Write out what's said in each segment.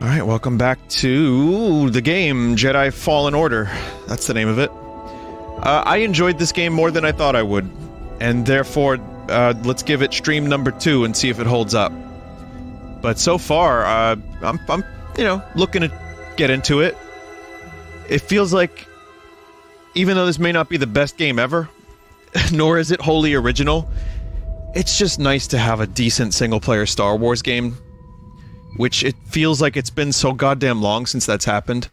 Alright, welcome back to the game, Jedi Fallen Order. That's the name of it. I enjoyed this game more than I thought I would, and therefore, let's give it stream number 2 and see if it holds up. But so far, I'm, you know, looking to get into it. It feels like, even though this may not be the best game ever, nor is it wholly original, it's just nice to have a decent single-player Star Wars game. Which it feels like it's been so goddamn long since that's happened.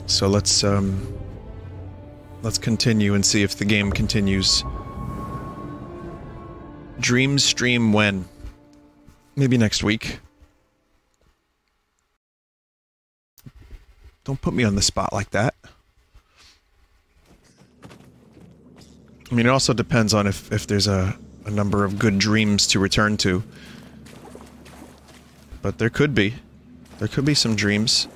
So let's continue and see if the game continues. Dreams stream when? Maybe next week. Don't put me on the spot like that. I mean, it also depends on if there's a number of good dreams to return to. But there could be. There could be some dreams.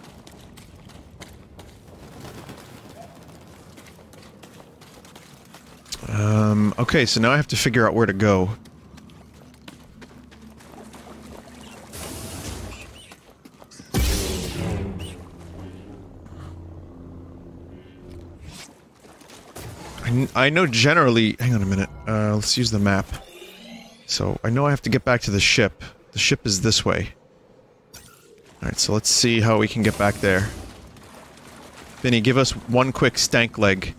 Okay, so now I have to figure out where to go. I know generally... Hang on a minute. Let's use the map. So, I know I have to get back to the ship. The ship is this way. Alright, so let's see how we can get back there. Vinny, give us one quick stank leg.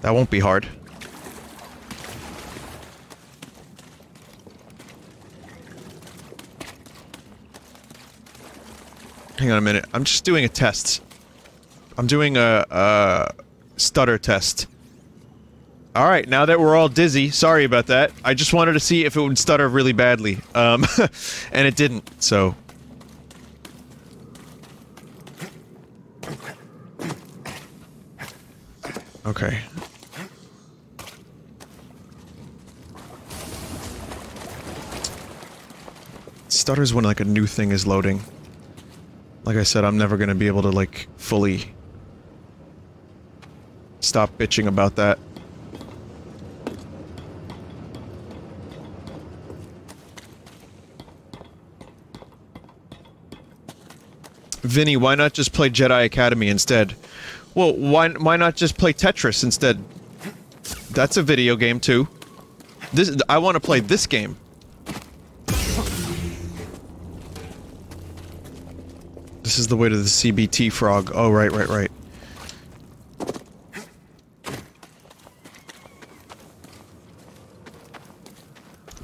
That won't be hard. Hang on a minute. I'm just doing a test. I'm doing a stutter test. Alright, now that we're all dizzy, sorry about that. I just wanted to see if it would stutter really badly. And it didn't, so... Okay. Stutters when, like, a new thing is loading. Like I said, I'm never gonna be able to, like, fully... stop bitching about that. Vinny, why not just play Jedi Academy instead? Well, why not just play Tetris instead? That's a video game too. I want to play this game. This is the way to the CBT frog. Oh, right.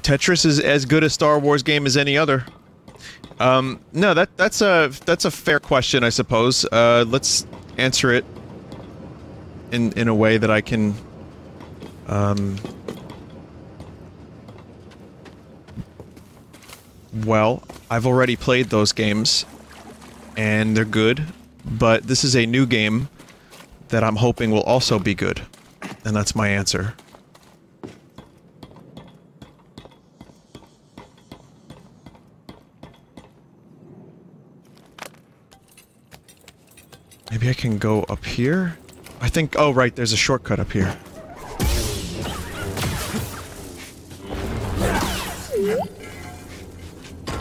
Tetris is as good a Star Wars game as any other. No, that's a fair question, I suppose. Let's answer it in a way that I can, well, I've already played those games, and they're good, but this is a new game that I'm hoping will also be good, and that's my answer. Maybe I can go up here? I think- oh right, there's a shortcut up here.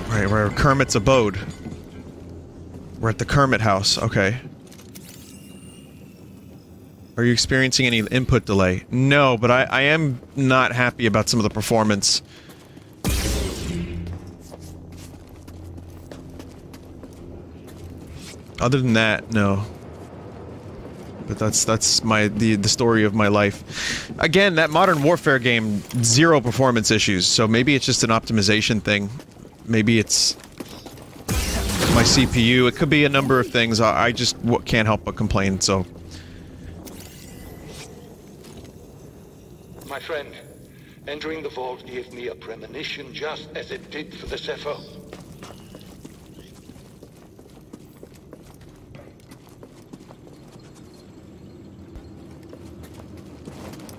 Right, we're at Kermit's abode. We're at the Kermit house, okay. Are you experiencing any input delay? No, but I am not happy about some of the performance. Other than that, no. But that's the story of my life. Again, that Modern Warfare game, 0 performance issues, so maybe it's just an optimization thing. Maybe it's my CPU, it could be a number of things, I just can't help but complain, so... My friend, entering the vault gave me a premonition just as it did for the Zephyr.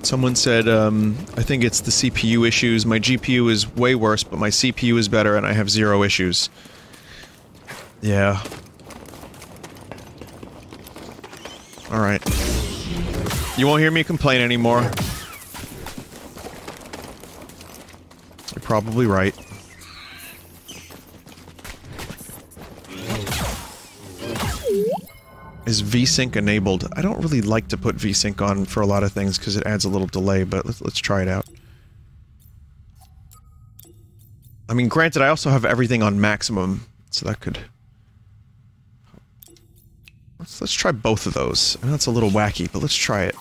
Someone said, I think it's the CPU issues. My GPU is way worse, but my CPU is better and I have 0 issues. Yeah. Alright. You won't hear me complain anymore. You're probably right. Is VSync enabled? I don't really like to put VSync on for a lot of things because it adds a little delay, but let's try it out. I mean, granted, I also have everything on maximum, so that could... Let's try both of those. I know that's a little wacky, but let's try it.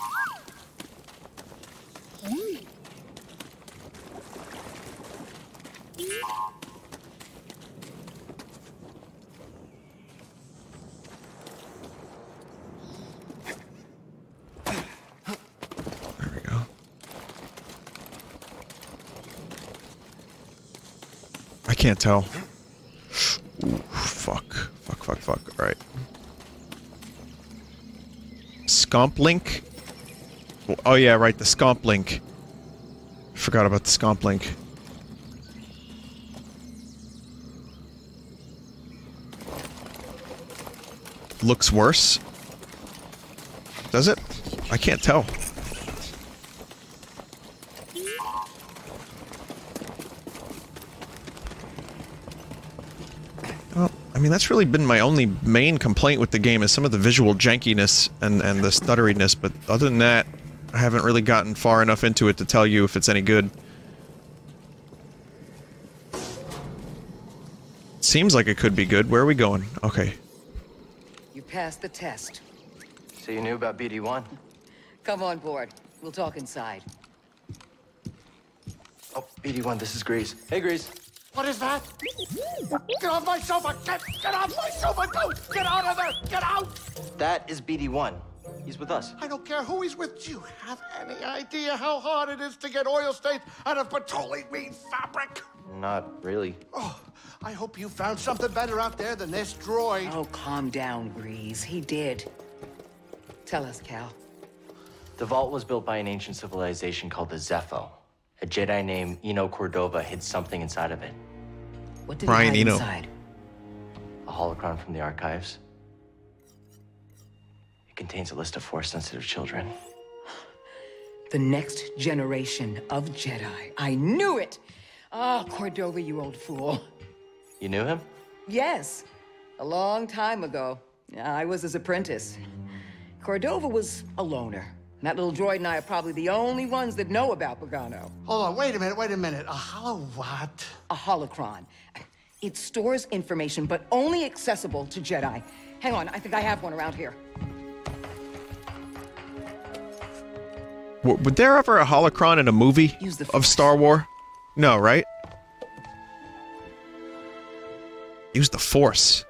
Can't tell. Ooh, fuck. Alright. Scomp link? Oh yeah, right, the Scomp link. Forgot about the Scomp link. Looks worse? Does it? I can't tell. I mean, that's really been my only main complaint with the game is some of the visual jankiness and the stutteriness, but other than that, I haven't really gotten far enough into it to tell you if it's any good. Seems like it could be good. Where are we going? Okay. You passed the test. So you knew about BD-1? Come on board. We'll talk inside. Oh, BD-1, this is Grease. Hey, Grease. What is that? Get off my sofa! Get off my sofa! Don't! Get out of there! Get out! That is BD-1. He's with us. I don't care who he's with. Do you have any idea how hard it is to get oil stains out of petroleum fabric? Not really. Oh, I hope you found something better out there than this droid. Oh, calm down, Grease. He did. Tell us, Cal. The vault was built by an ancient civilization called the Zeffo. A Jedi named Eno Cordova hid something inside of it. What did he hide inside? A holocron from the archives. It contains a list of Force-sensitive children. The next generation of Jedi. I knew it! Ah, Cordova, you old fool. You knew him? Yes. A long time ago. I was his apprentice. Cordova was a loner. That little droid and I are probably the only ones that know about Bogano. Hold on, wait a minute. A holo what? A holocron. It stores information, but only accessible to Jedi. Hang on, I think I have one around here. Would there ever a holocron in a movie of Star Wars? No, right? Use the Force.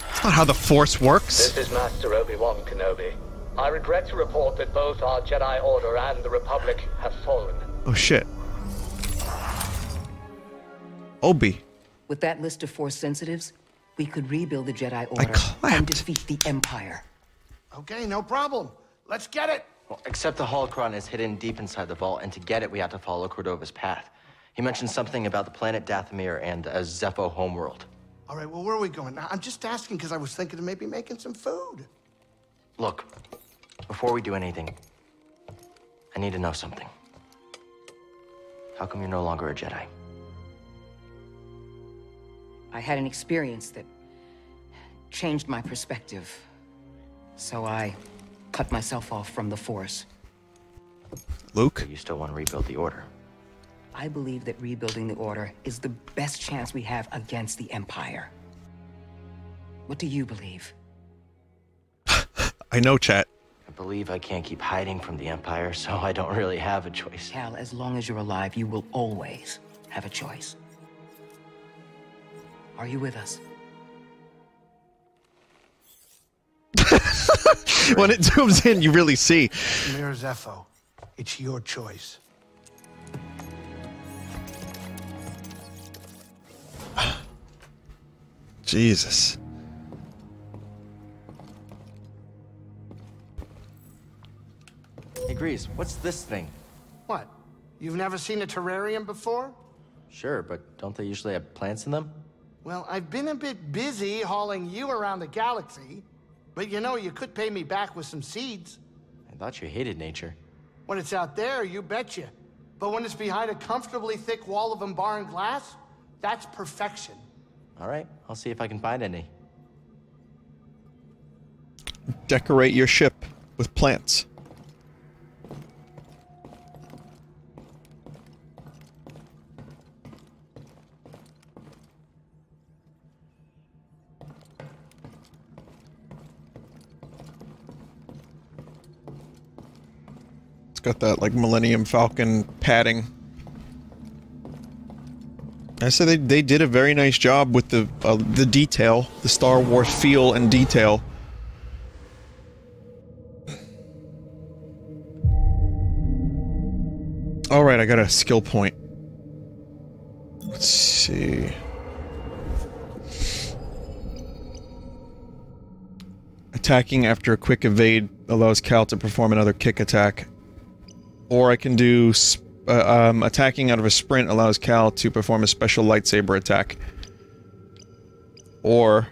That's not how the Force works. This is Master Obi-Wan Kenobi. I regret to report that both our Jedi Order and the Republic have fallen. Oh shit. Obi. With that list of Force sensitives, we could rebuild the Jedi Order and defeat the Empire. Okay, no problem. Let's get it. Well, except the holocron is hidden deep inside the vault, and to get it, we have to follow Cordova's path. He mentioned something about the planet Dathomir and a Zeffo homeworld. All right, well, where are we going? I'm just asking because I was thinking of maybe making some food. Look, before we do anything, I need to know something. How come you're no longer a Jedi? I had an experience that changed my perspective. So I cut myself off from the Force. Luke? But you still want to rebuild the Order? I believe that rebuilding the Order is the best chance we have against the Empire. What do you believe? I know, chat. I believe I can't keep hiding from the Empire, so I don't really have a choice. Cal, as long as you're alive, you will always have a choice. Are you with us? When it zooms in, you really see. Mir Zeffo, it's your choice. Jesus. Hey, Grease, what's this thing? What? You've never seen a terrarium before? Sure, but don't they usually have plants in them? Well, I've been a bit busy hauling you around the galaxy. But you know, you could pay me back with some seeds. thought you hated nature. When it's out there, you betcha. But when it's behind a comfortably thick wall of embarring glass, that's perfection. All right, I'll see if I can find any. Decorate your ship with plants. It's got that like Millennium Falcon padding. I said they did a very nice job with the detail, the Star Wars feel and detail. All right, I got a skill point. Let's see. Attacking after a quick evade allows Cal to perform another kick attack. Or I can do attacking out of a sprint allows Cal to perform a special lightsaber attack. Or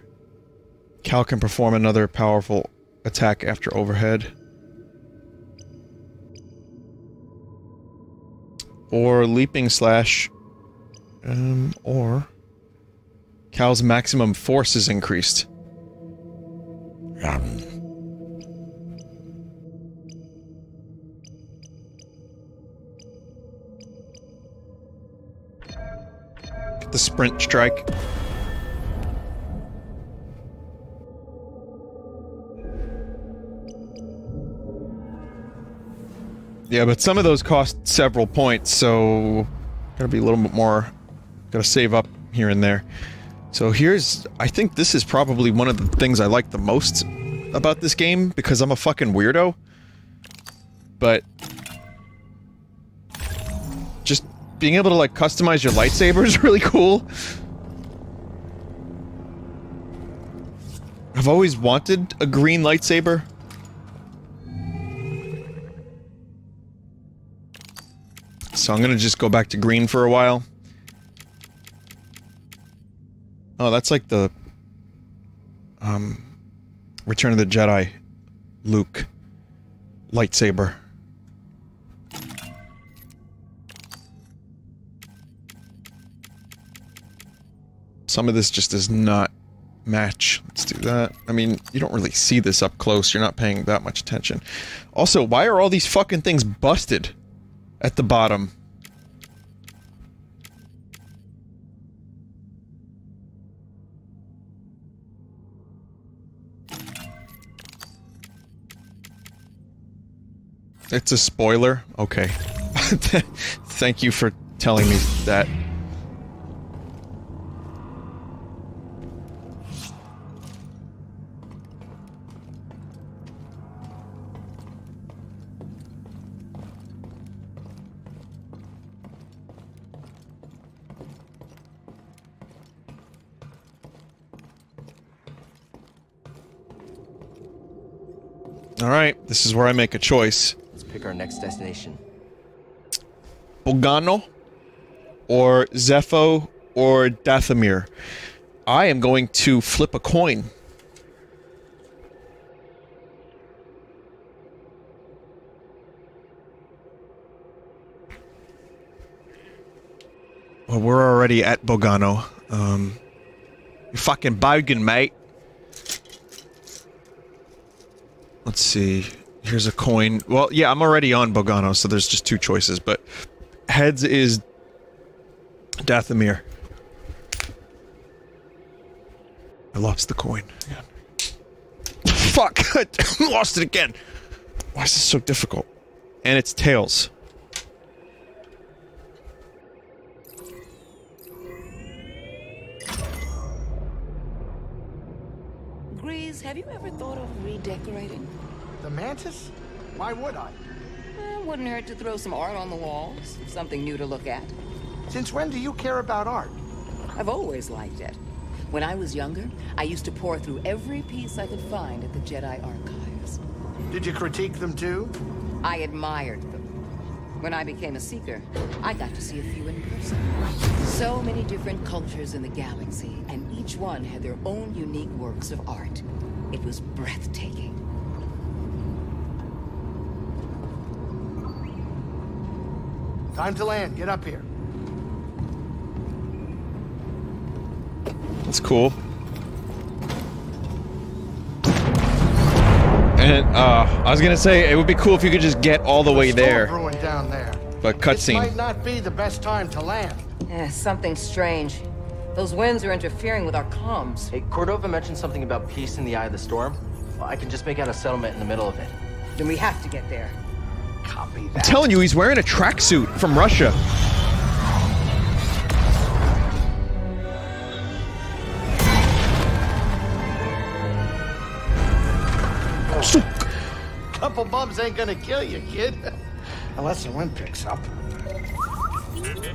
Cal can perform another powerful attack after overhead. Or leaping slash. Or Cal's maximum force is increased. The sprint strike. Yeah, but some of those cost several points, so gotta be a little bit more, gotta save up here and there. So here's, I think this is probably one of the things I like the most about this game, because I'm a fucking weirdo. But just being able to like customize your lightsaber is really cool. I've always wanted a green lightsaber. So I'm gonna just go back to green for a while. Oh, that's like the Return of the Jedi Luke lightsaber. Some of this just does not match. Let's do that. I mean, you don't really see this up close. You're not paying that much attention. Also, why are all these fucking things busted at the bottom? It's a spoiler? Okay. Thank you for telling me that. Alright, this is where I make a choice. Let's pick our next destination. Bogano, or Zeffo, or Dathomir. I am going to flip a coin. Well, we're already at Bogano. You fucking bogan, mate. Let's see. Here's a coin. Well, yeah, I'm already on Bogano, so there's just two choices, but heads is Dathomir. I lost the coin. Yeah. Fuck! I lost it again! Why is this so difficult? And it's tails. Grease, have you ever thought of redecorating? The Mantis? Why would I? Wouldn't hurt to throw some art on the walls. Something new to look at. Since when do you care about art? I've always liked it. When I was younger, I used to pore through every piece I could find at the Jedi Archives. Did you critique them too? I admired them. When I became a Seeker, I got to see a few in person. So many different cultures in the galaxy, and each one had their own unique works of art. It was breathtaking. Time to land. Get up here. That's cool. And, I was gonna say, it would be cool if you could just get all the way there. Brewing down there. But This cutscene. might not be the best time to land. Something strange. Those winds are interfering with our comms. Hey, Cordova mentioned something about peace in the eye of the storm. Well, I can just make out a settlement in the middle of it. Then we have to get there. Copy I'm that. telling you, he's wearing a tracksuit from Russia. Couple bumps ain't gonna kill you, kid. Unless the wind picks up.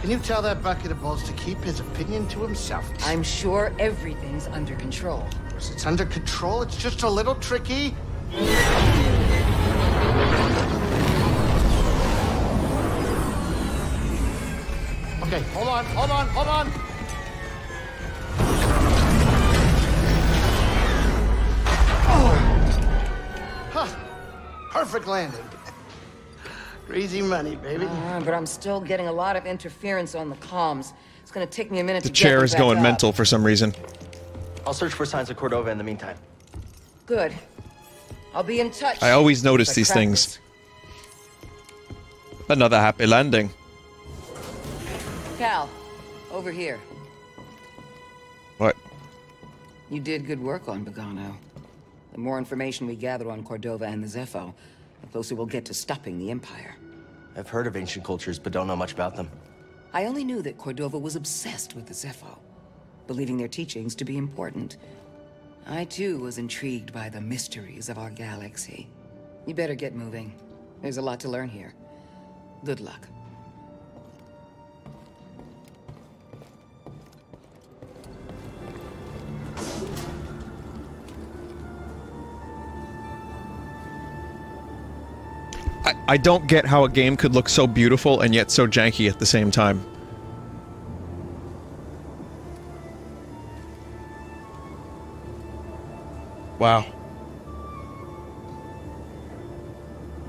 Can you tell that bucket of balls to keep his opinion to himself? I'm sure everything's under control. It's under control. It's just a little tricky. Okay, hold on, hold on, hold on. Huh. Perfect landing. Easy money, baby. But I'm still getting a lot of interference on the comms. It's gonna take me a minute The to chair get is back going up. mental for some reason. I'll search for signs of Cordova in the meantime. Good. I'll be in touch. I always notice if I these crack things. this. Another happy landing. Cal, over here. What? You did good work on Bogano. The more information we gather on Cordova and the Zepho, the closer we'll get to stopping the Empire. I've heard of ancient cultures, but don't know much about them. I only knew that Cordova was obsessed with the Zepho, believing their teachings to be important. I too was intrigued by the mysteries of our galaxy. You better get moving. There's a lot to learn here. Good luck. I don't get how a game could look so beautiful and yet so janky at the same time. Wow.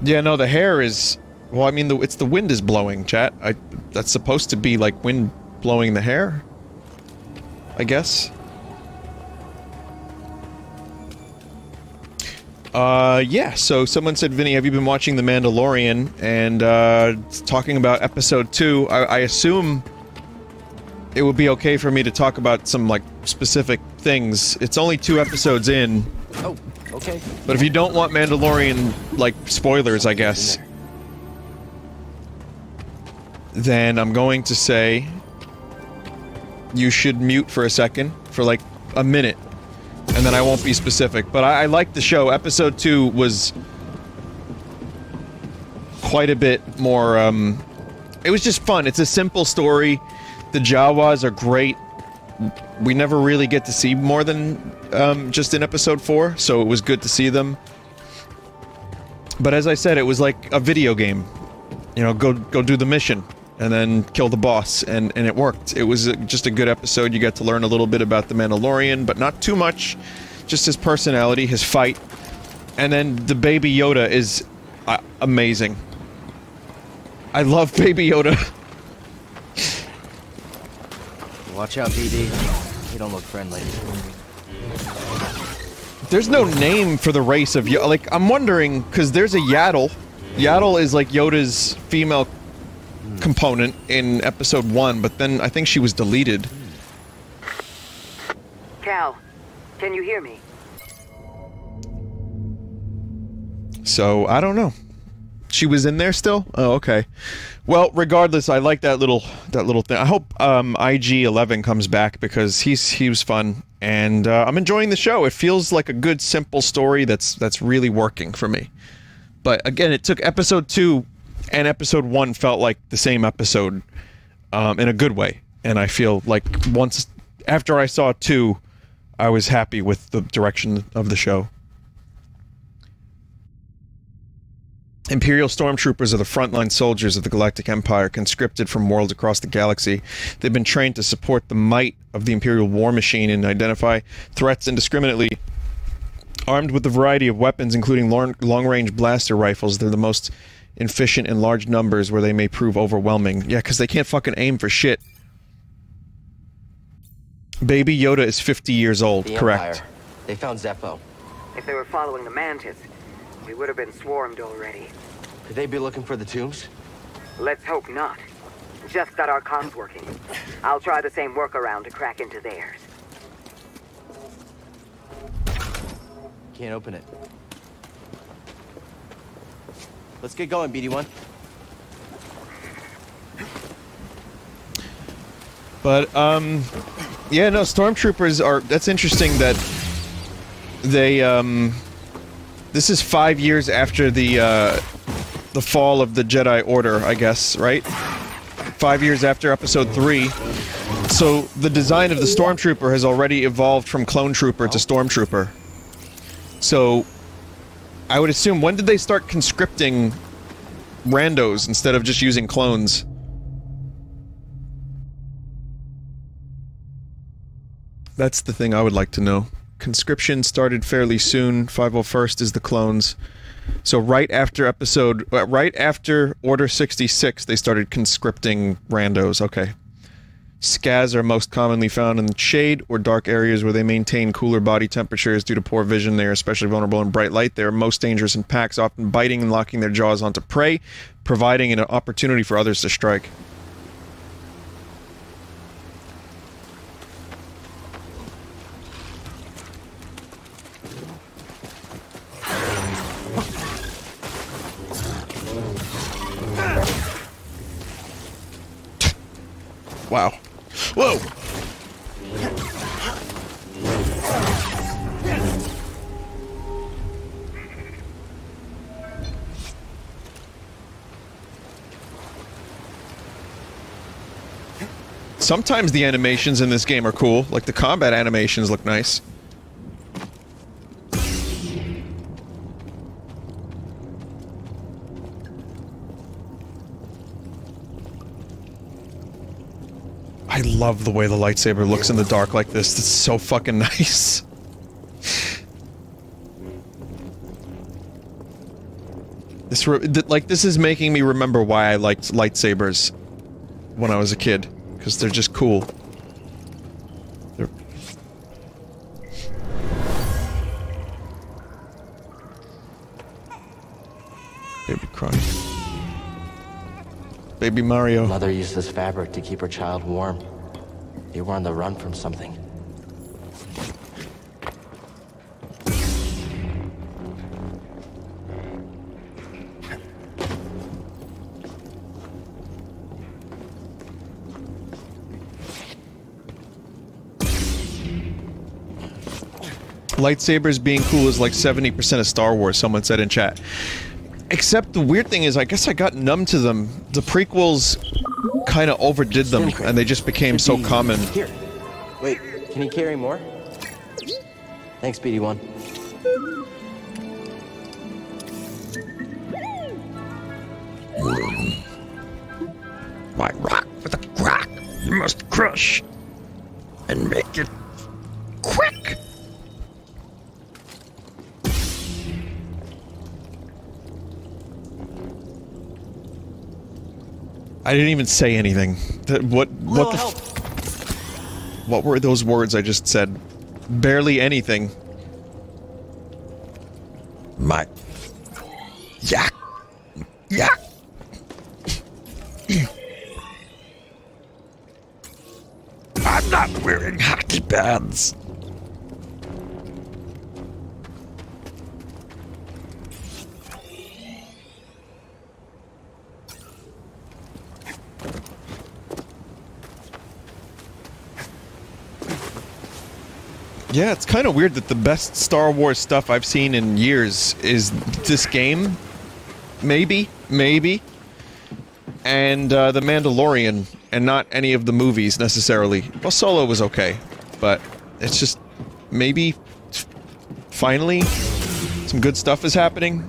Yeah, no, the hair is... Well, I mean, it's the wind is blowing, chat. That's supposed to be, like, wind blowing the hair? I guess? Yeah, so someone said, Vinny, have you been watching The Mandalorian? And, talking about episode 2, I assume it would be okay for me to talk about some, like, specific things. It's only 2 episodes in. Oh, okay. But if you don't want Mandalorian, like, spoilers, I guess, then I'm going to say you should mute for a second, for, like, a minute. And then I won't be specific, but I like the show. Episode 2 was quite a bit more, it was just fun. It's a simple story. The Jawas are great. We never really get to see more than, just in episode 4, so it was good to see them. But as I said, it was like a video game. You know, go do the mission, and then kill the boss, and it worked. It was just a good episode. You got to learn a little bit about the Mandalorian, but not too much. Just his personality, his fight. And then the Baby Yoda is amazing. I love Baby Yoda. Watch out, BD. You don't look friendly. There's no name for the race of Yoda. Like, I'm wondering, because there's a Yaddle. Yaddle is like Yoda's female component in episode 1, but then I think she was deleted. Cal, can you hear me? So, I don't know. She was in there still? Oh, okay. Well, regardless, I like that little thing. I hope IG-11 comes back because he was fun, and I'm enjoying the show. It feels like a good, simple story that's really working for me. But again, it took episode 2 and episode 1 felt like the same episode in a good way, and I feel like once after I saw 2, I was happy with the direction of the show. Imperial stormtroopers are the frontline soldiers of the Galactic Empire, conscripted from worlds across the galaxy. They've been trained to support the might of the Imperial war machine and identify threats indiscriminately. Armed with a variety of weapons, including long-range blaster rifles, they're the most efficient in large numbers where they may prove overwhelming. Yeah, because they can't fucking aim for shit. Baby Yoda is 50 years old, The correct. Empire. They found Zeffo. If they were following the Mantis, we would have been swarmed already. Could they be looking for the tombs? Let's hope not. Just got our comms working. I'll try the same workaround to crack into theirs. Can't open it. Let's get going, BD-1. But, yeah, no, stormtroopers are... That's interesting that they, this is 5 years after the fall of the Jedi Order, I guess, right? 5 years after Episode 3. So, the design of the Stormtrooper has already evolved from Clone Trooper to Stormtrooper. So, I would assume, when did they start conscripting randos instead of just using clones? That's the thing I would like to know. Conscription started fairly soon. 501st is the clones. So right after Order 66, they started conscripting randos. Okay. Scaz are most commonly found in the shade or dark areas where they maintain cooler body temperatures due to poor vision. They are especially vulnerable in bright light. They are most dangerous in packs, often biting and locking their jaws onto prey, providing an opportunity for others to strike. Wow. Whoa! Sometimes the animations in this game are cool, like the combat animations look nice. I love the way the lightsaber looks in the dark like this. It's so fucking nice. This is making me remember why I liked lightsabers when I was a kid, because they're just cool. Baby crying. Baby Mario. Mother used this fabric to keep her child warm. They were on the run from something. Lightsabers being cool is like 70% of Star Wars, someone said in chat. Except the weird thing is, I guess I got numb to them. The prequels kind of overdid them, and they just became so common. Here. Wait, can you carry more? Thanks, BD-1. My rock with a crack, you must crush and make it quick. I didn't even say anything. What were those words I just said? Barely anything. My... Yak! Yak! I'm not wearing hockey pads! Yeah, it's kind of weird that the best Star Wars stuff I've seen in years is this game. Maybe. And The Mandalorian, and not any of the movies, necessarily. Well, Solo was okay, but it's just... maybe... finally, some good stuff is happening.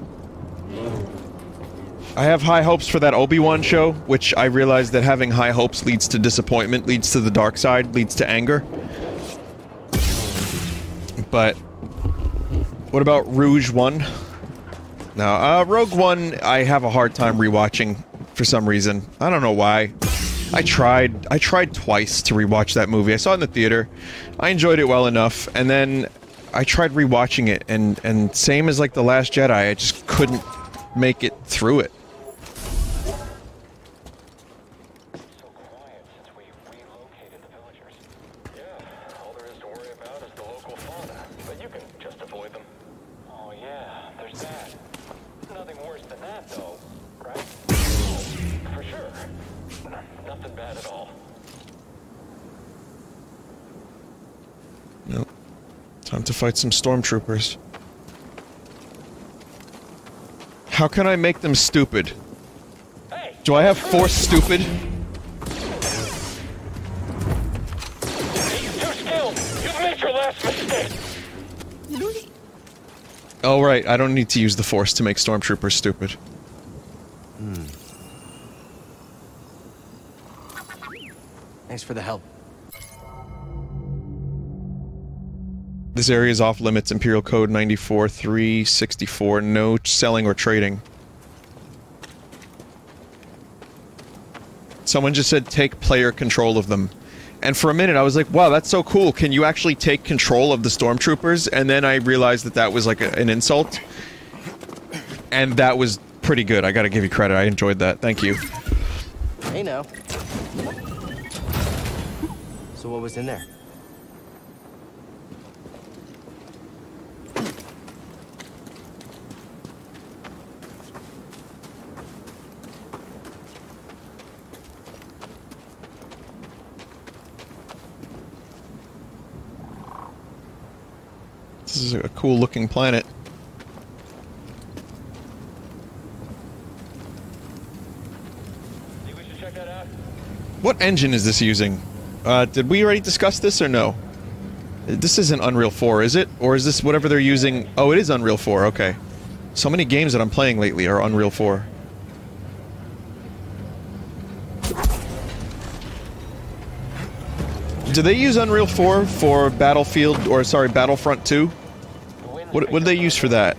I have high hopes for that Obi-Wan show, which I realize that having high hopes leads to disappointment, leads to the dark side, leads to anger. But what about Rouge 1? No, Rogue One, I have a hard time rewatching for some reason. I don't know why. I tried twice to rewatch that movie. I saw it in the theater. I enjoyed it well enough, and then I tried rewatching it, and same as like The Last Jedi, I just couldn't make it through it. Nope. Time to fight some stormtroopers. How can I make them stupid? Do I have Force stupid? He's too skilled. You've made your last mistake. Oh right, I don't need to use the Force to make stormtroopers stupid. Thanks for the help. This area is off limits. Imperial Code 94-364. No selling or trading. Someone just said take player control of them. And for a minute I was like, wow, that's so cool. Can you actually take control of the stormtroopers? And then I realized that that was like an insult. And that was pretty good. I gotta give you credit. I enjoyed that. Thank you. Hey now. So what was in there? This is a cool looking planet. Think we should check that out? What engine is this using? Did we already discuss this or no? This isn't Unreal 4, is it? Or is this whatever they're using? Oh, it is Unreal 4, okay. So many games that I'm playing lately are Unreal 4. Do they use Unreal 4 for Battlefield, or sorry, Battlefront 2? What do they use for that?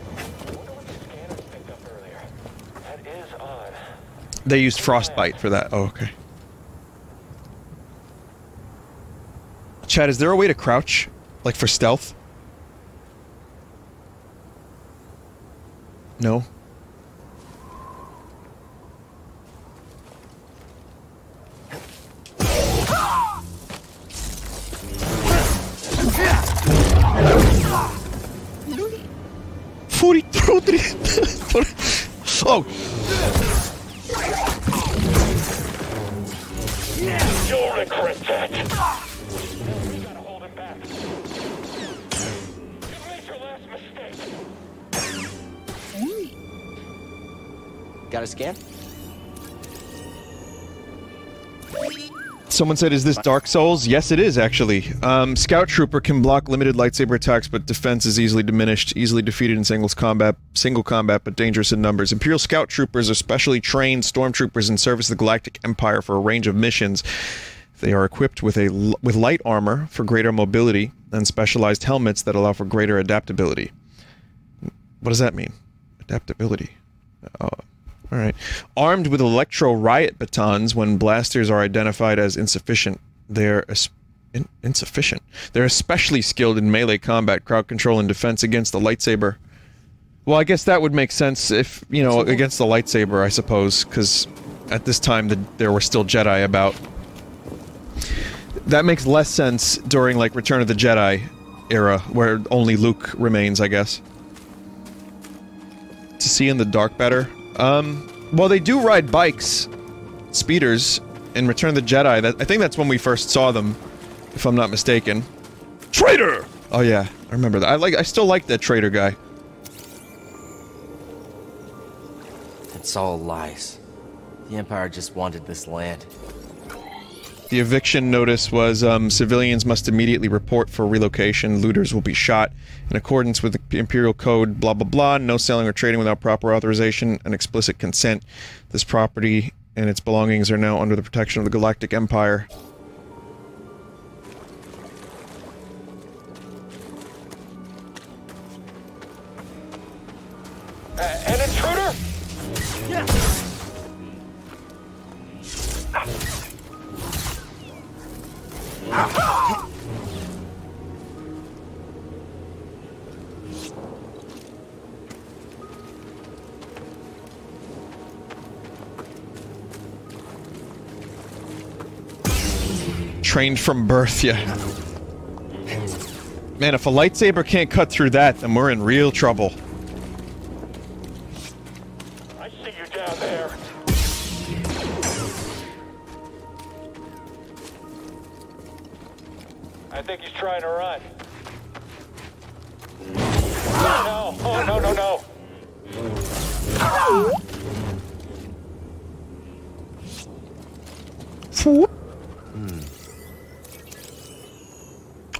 They used Frostbite for that. Oh, okay. Chad, is there a way to crouch? Like for stealth? No? Oh! You'll regret that. We gotta hold him back. You made your last mistake. Got a scan? Someone said, is this Dark Souls? Yes, it is, actually. Scout Trooper can block limited lightsaber attacks, but defense is easily diminished, easily defeated in single combat, but dangerous in numbers. Imperial Scout Troopers are specially trained stormtroopers in service of the Galactic Empire for a range of missions. They are equipped with light armor for greater mobility and specialized helmets that allow for greater adaptability. What does that mean? Adaptability. Alright. Armed with electro riot batons when blasters are identified as insufficient. They're insufficient. They're especially skilled in melee combat, crowd control, and defense against the lightsaber. Well, I guess that would make sense if, you know, against the lightsaber, I suppose, because at this time there were still Jedi about. That makes less sense during, like, Return of the Jedi era, where only Luke remains, I guess. To see in the dark better? Well, they do ride bikes, speeders, in Return of the Jedi. I think that's when we first saw them, if I'm not mistaken. Traitor! Oh yeah, I remember that. I still like that traitor guy. It's all lies. The Empire just wanted this land. The eviction notice was, civilians must immediately report for relocation. Looters will be shot. In accordance with the Imperial Code, blah blah blah, no selling or trading without proper authorization and explicit consent. This property and its belongings are now under the protection of the Galactic Empire. An intruder? Trained from birth, yeah. Man, if a lightsaber can't cut through that, then we're in real trouble. I see you down there. I think he's trying to run. No, oh, no, no, no.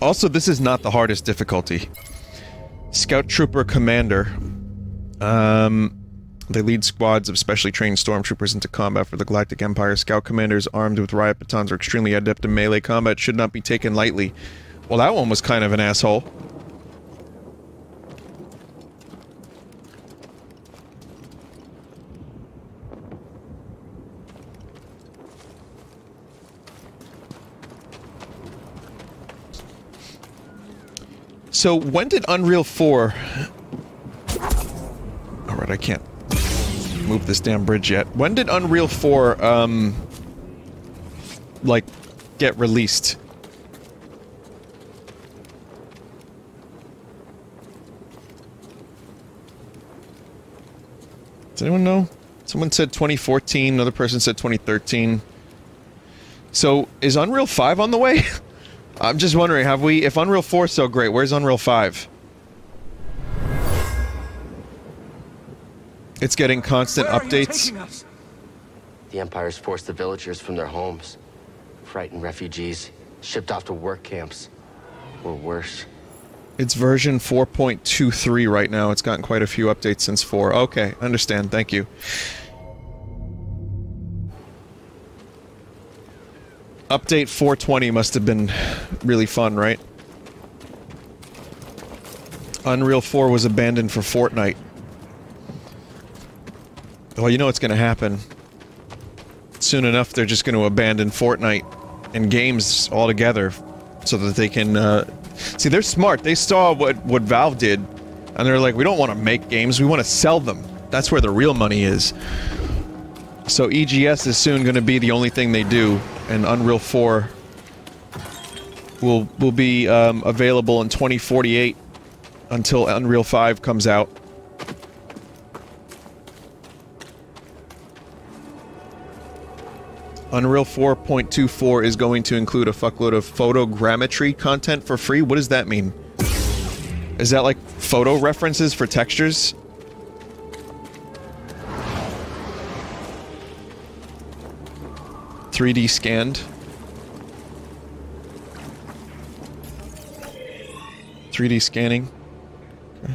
Also, this is not the hardest difficulty. Scout Trooper Commander. They lead squads of specially trained stormtroopers into combat for the Galactic Empire. Scout commanders armed with riot batons are extremely adept in melee combat, should not be taken lightly. Well, that one was kind of an asshole. So, when did Unreal 4... Alright, I can't move this damn bridge yet. When did Unreal 4, like, get released? Does anyone know? Someone said 2014, another person said 2013. So, is Unreal 5 on the way? I'm just wondering, have we... If Unreal 4 is so great, where's Unreal 5? It's getting constant updates. The Empire's forced the villagers from their homes. Frightened refugees, shipped off to work camps. Or worse. It's version 4.23 right now. It's gotten quite a few updates since 4. Okay, understand. Thank you. Update 420 must have been really fun, right? Unreal 4 was abandoned for Fortnite. Well, you know what's gonna happen. Soon enough, they're just gonna abandon Fortnite and games altogether so that they can, See, they're smart. They saw what Valve did, and they're like, we don't want to make games, we want to sell them. That's where the real money is. So EGS is soon gonna be the only thing they do, and Unreal 4 will be available in 2048 until Unreal 5 comes out. Unreal 4.24 is going to include a fuckload of photogrammetry content for free. What does that mean? Is that like photo references for textures? .3D scanned. 3D scanning. Okay.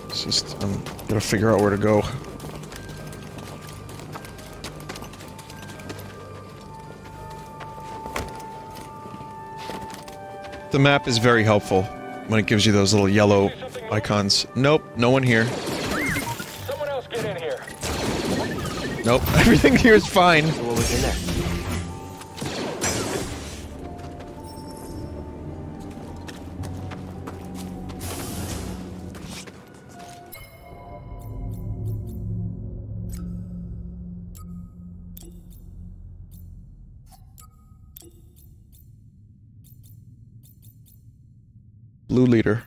It's just, I'm gonna figure out where to go. The map is very helpful when it gives you those little yellow icons. Nope, no one here. Someone else get in here. Nope, everything here is fine. So what was in there? Blue leader.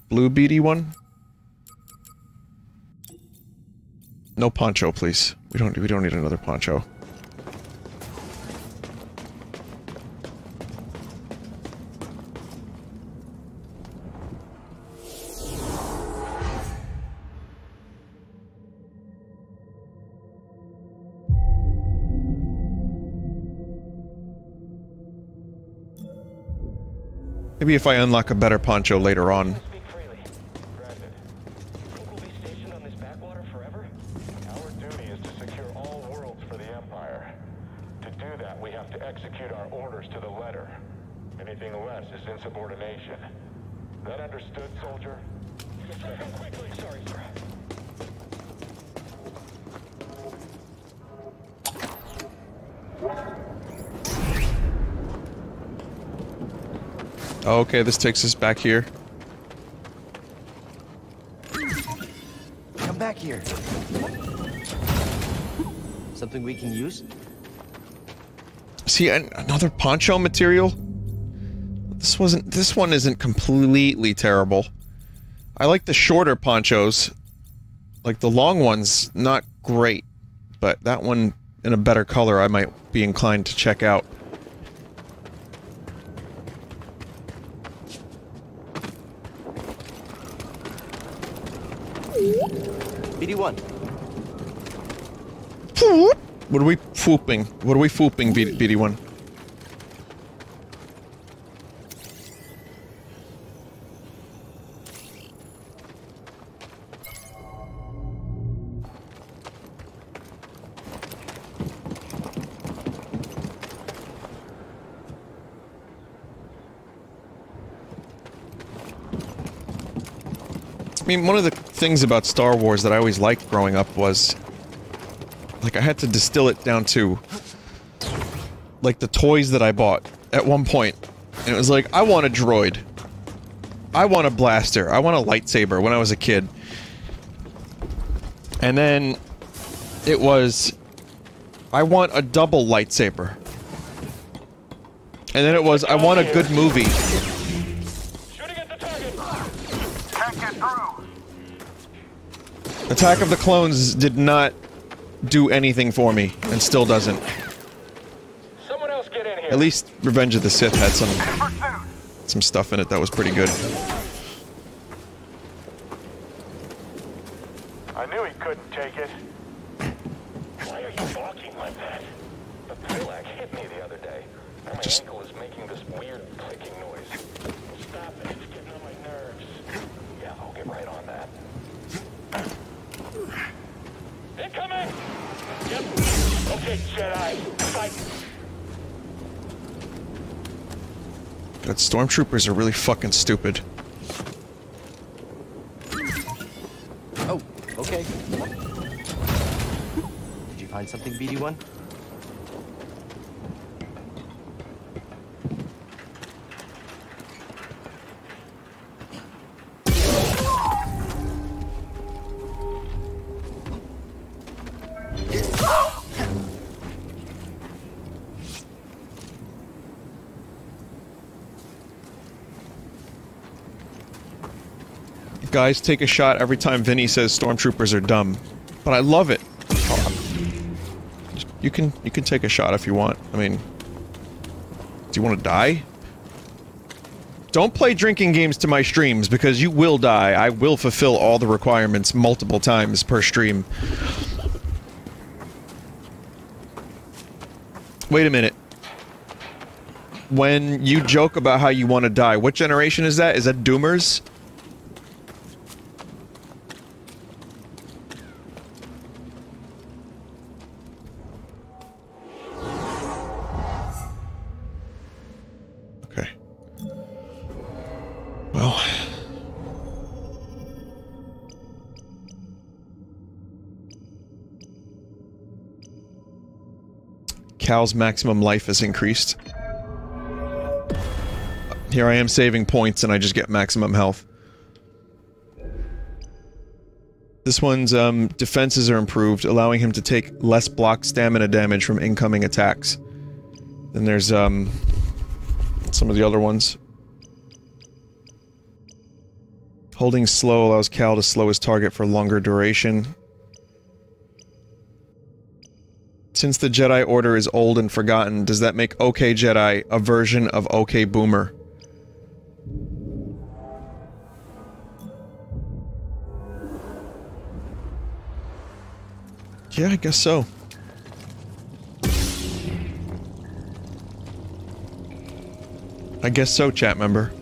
Blue beady one? No poncho, please. We don't need another poncho. Maybe if I unlock a better poncho later on. Speak freely. Granted. Think we'll be stationed on this backwater forever? Our duty is to secure all worlds for the Empire. To do that, we have to execute our orders to the letter. Anything less is insubordination. That understood, soldier? Quickly, sorry, sir. Okay, this takes us back here. Come back here. Something we can use? See, another poncho material? This one isn't completely terrible. I like the shorter ponchos. Like, the long one's not great. But that one, in a better color, I might be inclined to check out. BD1. What are we fooping? What are we fooping, BD1? I mean, one of the things about Star Wars that I always liked growing up was, like, I had to distill it down to, like, the toys that I bought at one point. And it was like, I want a droid. I want a blaster. I want a lightsaber when I was a kid. And then it was, I want a double lightsaber. And then it was, I want a good movie. Attack of the Clones did not do anything for me, and still doesn't. Someone else get in here. At least Revenge of the Sith had some stuff in it that was pretty good. I knew he couldn't take it. Why are you walking like that? The Twi'lek hit me the other day. Now my ankle is making this weird clicking noise. Stop it, it's getting on my nerves. Yeah, I'll get right on that. Incoming! Yep. Okay, Jedi. Fight. God, stormtroopers are really fucking stupid. Oh, okay. Did you find something, BD1? Guys take a shot every time Vinny says stormtroopers are dumb. But I love it. You can take a shot if you want. I mean, do you want to die? Don't play drinking games to my streams, because you will die. I will fulfill all the requirements multiple times per stream. Wait a minute. When you joke about how you want to die, what generation is that? Is that Doomers? Okay. Well... Cal's maximum life is increased. Here I am saving points and I just get maximum health. This one's defenses are improved, allowing him to take less block stamina damage from incoming attacks. Then there's some of the other ones. Holding slow allows Cal to slow his target for longer duration. Since the Jedi Order is old and forgotten, does that make OK Jedi a version of OK Boomer? Yeah, I guess so. I guess so, chat member.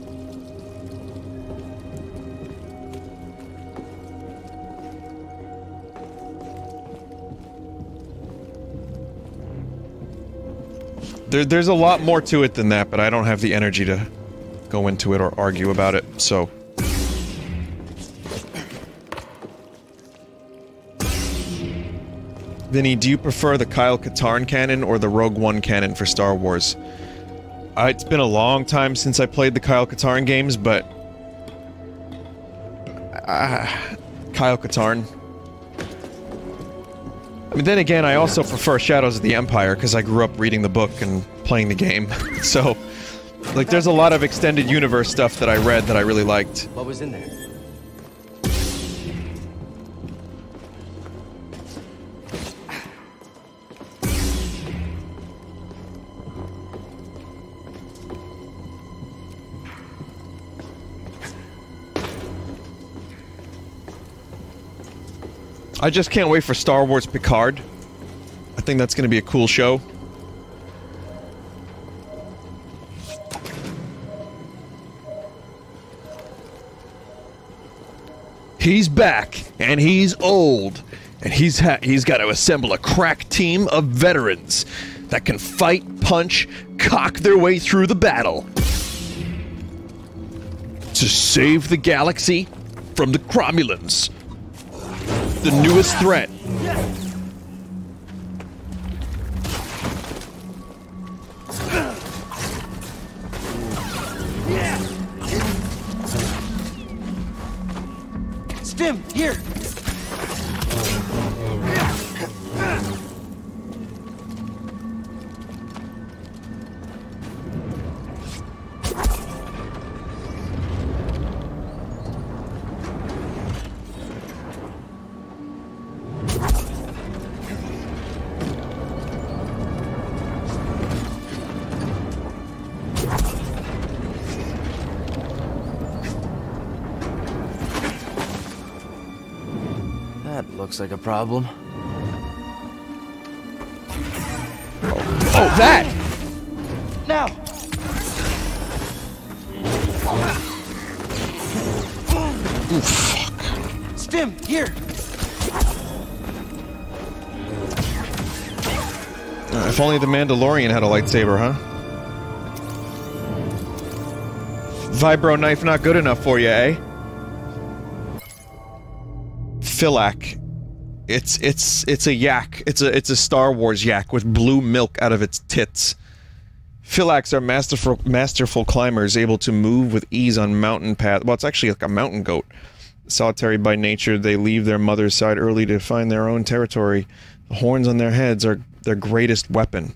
There's a lot more to it than that, but I don't have the energy to go into it or argue about it, so... Vinny, do you prefer the Kyle Katarn canon or the Rogue One canon for Star Wars? It's been a long time since I played the Kyle Katarn games, but... Kyle Katarn. I mean, then again, I also prefer Shadows of the Empire, because I grew up reading the book and playing the game. So, like, there's a lot of extended universe stuff that I read that I really liked. What was in there? I just can't wait for Star Wars Picard. I think that's gonna be a cool show. He's back, and he's old, and he's got to assemble a crack team of veterans that can fight, punch, cock their way through the battle to save the galaxy from the Cromulans. The newest threat. Stim, here. Looks like a problem. Oh, that! Now! Ooh, fuck. Stim, here! If only the Mandalorian had a lightsaber, huh? Vibro knife not good enough for you, eh? Philac. It's a yak. It's a Star Wars yak with blue milk out of its tits. Philacs are masterful climbers, able to move with ease on mountain paths. Well, it's actually like a mountain goat. Solitary by nature, they leave their mother's side early to find their own territory. The horns on their heads are their greatest weapon.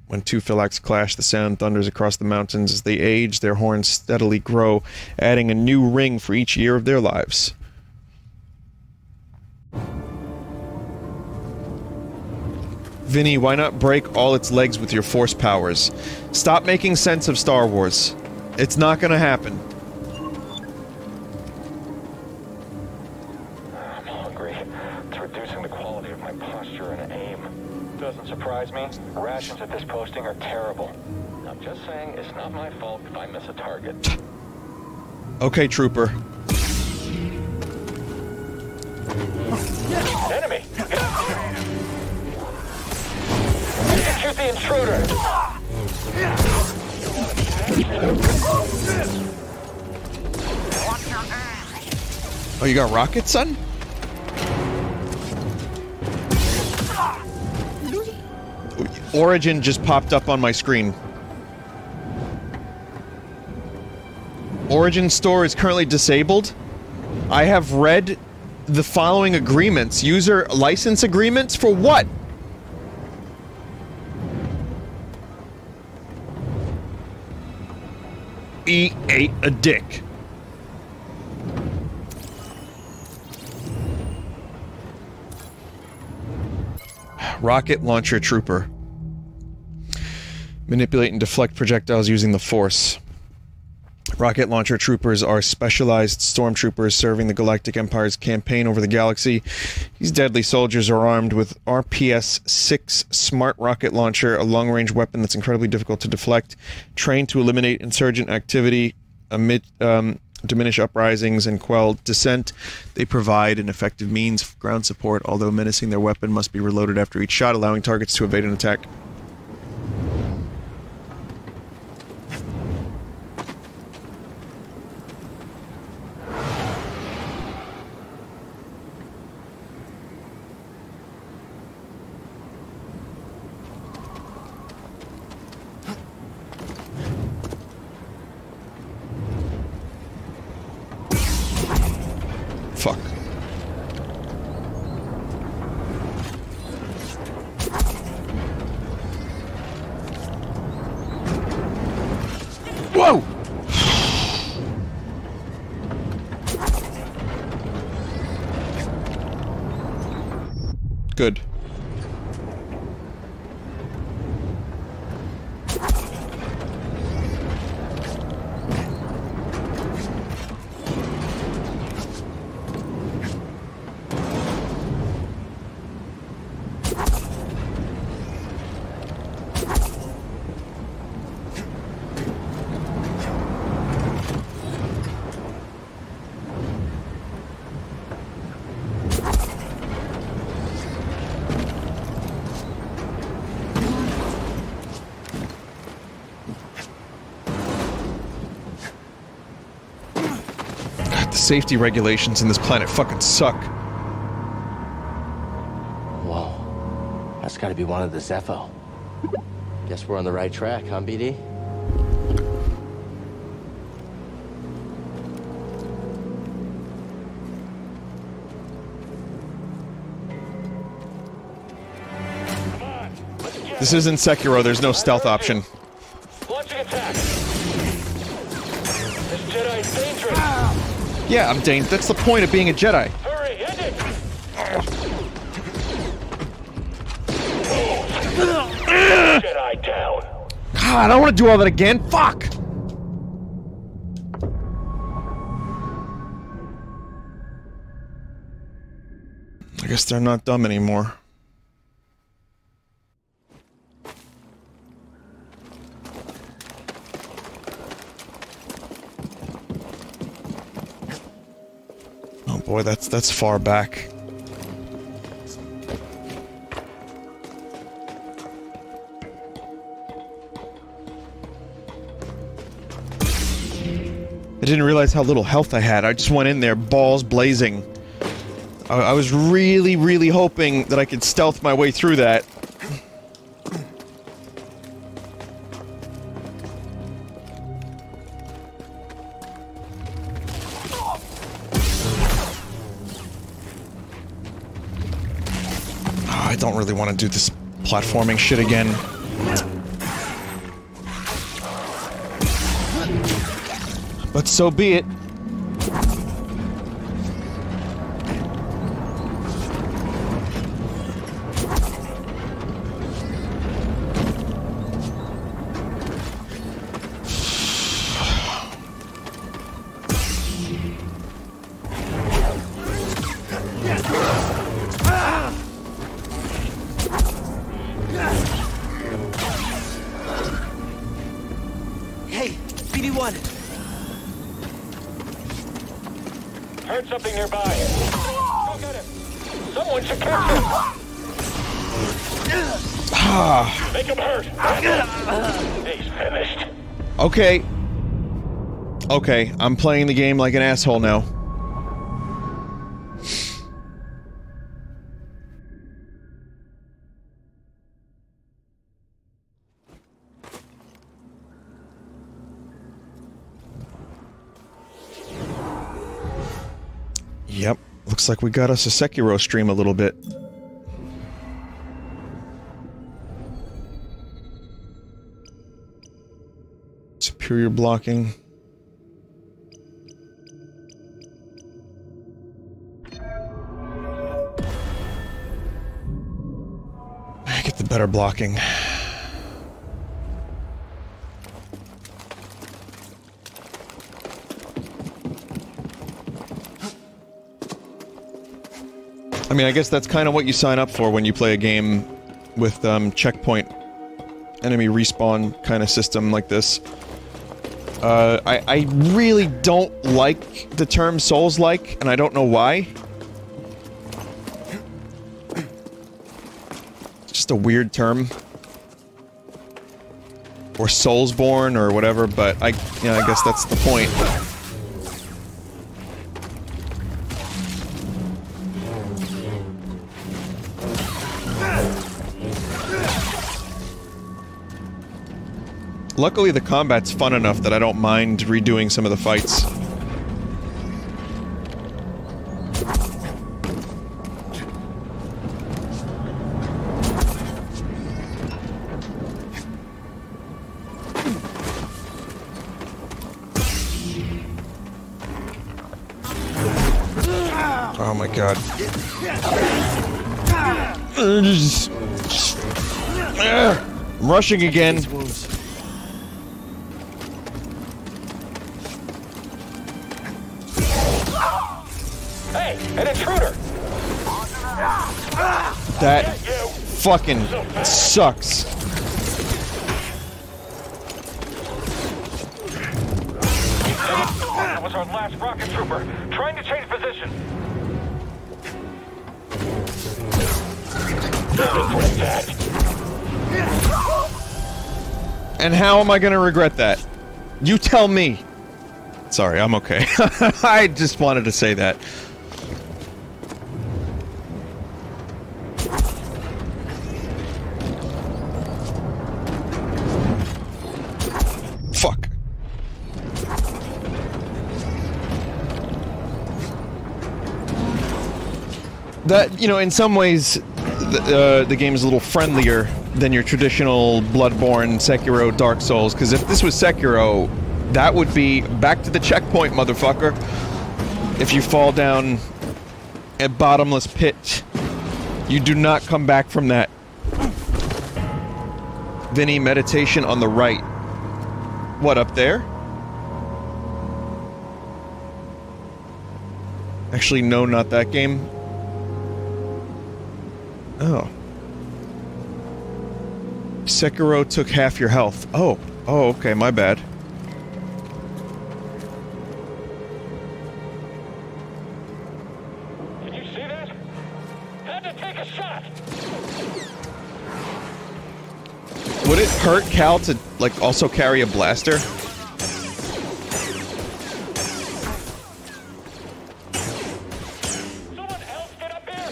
When two Philacs clash, the sound thunders across the mountains. As they age, their horns steadily grow, adding a new ring for each year of their lives. Vinny, why not break all its legs with your force powers? Stop making sense of Star Wars. It's not gonna happen. I'm hungry. It's reducing the quality of my posture and aim. Doesn't surprise me. Rations at this posting are terrible. I'm just saying, it's not my fault if I miss a target. Okay, Trooper. Enemy! Shoot the intruder! Oh, you got rockets, son? Origin just popped up on my screen. Origin store is currently disabled. I have read the following agreements. User license agreements for what? He ate a dick. Rocket launcher trooper. Manipulate and deflect projectiles using the Force. Rocket launcher troopers are specialized stormtroopers serving the Galactic Empire's campaign over the galaxy. These deadly soldiers are armed with RPS-6 Smart Rocket Launcher, a long-range weapon that's incredibly difficult to deflect, trained to eliminate insurgent activity, diminish uprisings, and quell dissent. They provide an effective means of ground support, although menacing. Their weapon must be reloaded after each shot, allowing targets to evade an attack. Whoa! Good. Safety regulations in this planet fucking suck. Whoa. That's gotta be one of the Zepho. Guess we're on the right track, huh, BD? This isn't Sekiro, there's no stealth option. Launching attack. This Jedi is dangerous. Yeah, I'm Dane. That's the point of being a Jedi. Hurry, end it. Jedi down. God, I don't want to do all that again. Fuck! I guess they're not dumb anymore. Oh boy, that's far back. I didn't realize how little health I had. I just went in there, balls blazing. I was really, really hoping that I could stealth my way through that. I don't really want to do this platforming shit again. But so be it. Hey, BD1. Heard something nearby. Go get him. Someone should catch him. Make him hurt. He's finished. Okay. Okay, I'm playing the game like an asshole now. Yep, looks like we got us a Sekiro stream a little bit. Superior blocking. Get the better blocking. I mean, I guess that's kind of what you sign up for when you play a game with checkpoint enemy respawn kind of system like this. I really don't like the term Souls-like, and I don't know why. It's just a weird term. Or Soulsborne or whatever, but I guess that's the point. Luckily, the combat's fun enough that I don't mind redoing some of the fights. Oh my god. I'm rushing again. Hey, an intruder! That fucking sucks. That was our last rocket trooper, trying to change position. And how am I gonna regret that? You tell me. Sorry, I'm okay. I just wanted to say that. Fuck. That, you know, in some ways, the game is a little friendlier than your traditional Bloodborne, Sekiro, Dark Souls, because if this was Sekiro, that would be back to the checkpoint, motherfucker. If you fall down a bottomless pit, you do not come back from that. Vinny, meditation on the right. What, up there? Actually, no, not that game. Oh. Sekiro took half your health. Oh. Oh, okay, my bad. Can you see that? Had to take a shot! Would it hurt Cal to, like, also carry a blaster? Someone else get up here!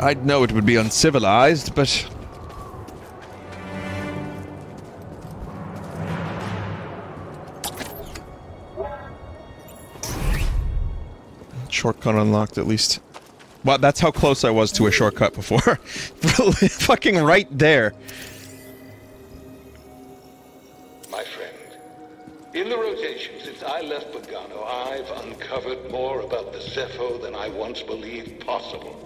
I'd know it would be uncivilized, but... Shortcut unlocked, at least. Well, that's how close I was to a shortcut before. Fucking right there. My friend, in the rotation since I left Bogano, I've uncovered more about the Zepho than I once believed possible.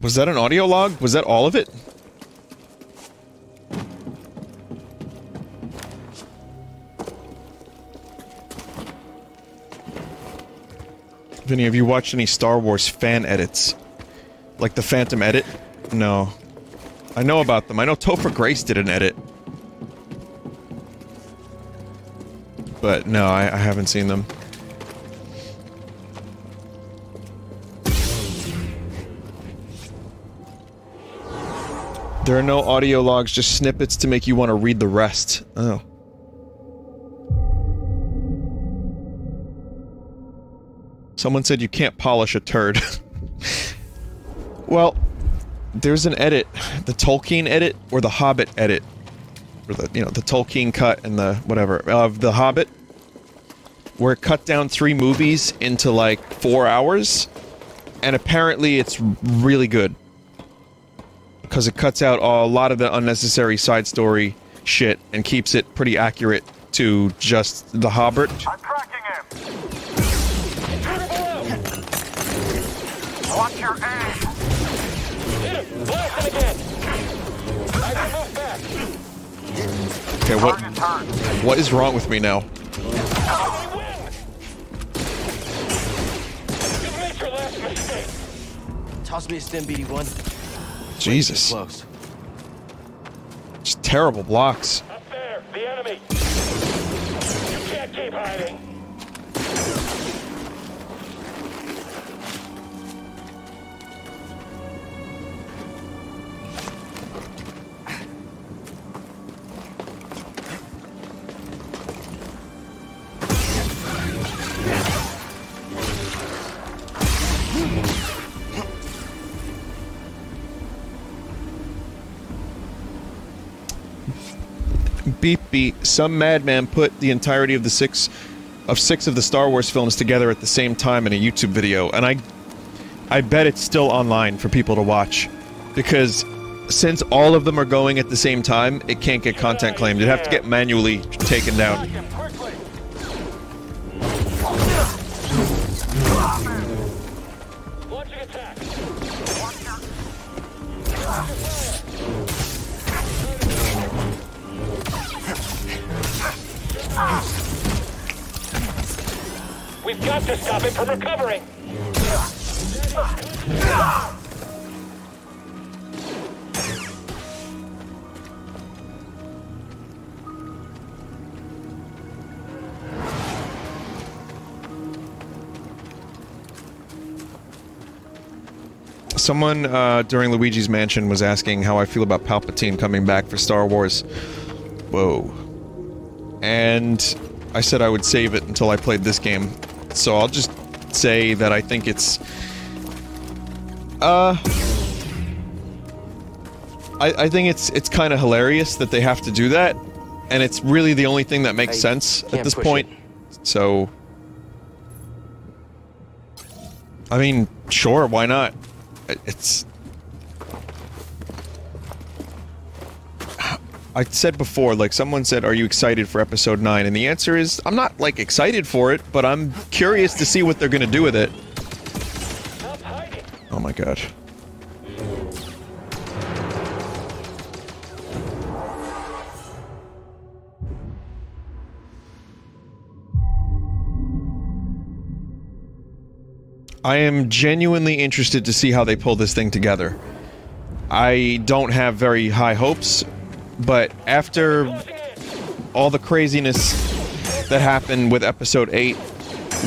Was that an audio log? Was that all of it? Vinny, have you watched any Star Wars fan edits? Like the Phantom edit? No. I know about them. I know Topher Grace did an edit. But no, I haven't seen them. There are no audio logs, just snippets to make you want to read the rest. Oh. Someone said you can't polish a turd. Well, there's an edit, the Tolkien edit, or the Hobbit edit. Or the, you know, the Tolkien cut and the whatever, of The Hobbit. Where it cut down 3 movies into like 4 hours. And apparently it's really good. Because it cuts out a lot of the unnecessary side story shit and keeps it pretty accurate to just The Hobbit. I'm tracking him! Watch your aim! Hit him! Blast him again! I can move back! Okay, what is wrong with me now? We win! You've made your last mistake! Toss me a stim, BD1. Jesus. Close. Just terrible blocks. Up there! The enemy! You can't keep hiding! Beep beep. Some madman put the entirety of six of the Star Wars films together at the same time in a YouTube video, and I bet it's still online for people to watch, because since all of them are going at the same time, it can't get content claimed. It'd have to get manually taken down. We've got to stop him from recovering! Someone during Luigi's Mansion was asking how I feel about Palpatine coming back for Star Wars. Whoa. And I said I would save it until I played this game. So I'll just say that I think it's... I think it's kind of hilarious that they have to do that, and it's really the only thing that makes sense at this point. So... I mean, sure, why not? It's... I said before, like, someone said, are you excited for Episode 9? And the answer is, I'm not, like, excited for it, but I'm curious to see what they're gonna do with it. Oh my god. I am genuinely interested to see how they pull this thing together. I don't have very high hopes, but after all the craziness that happened with Episode 8,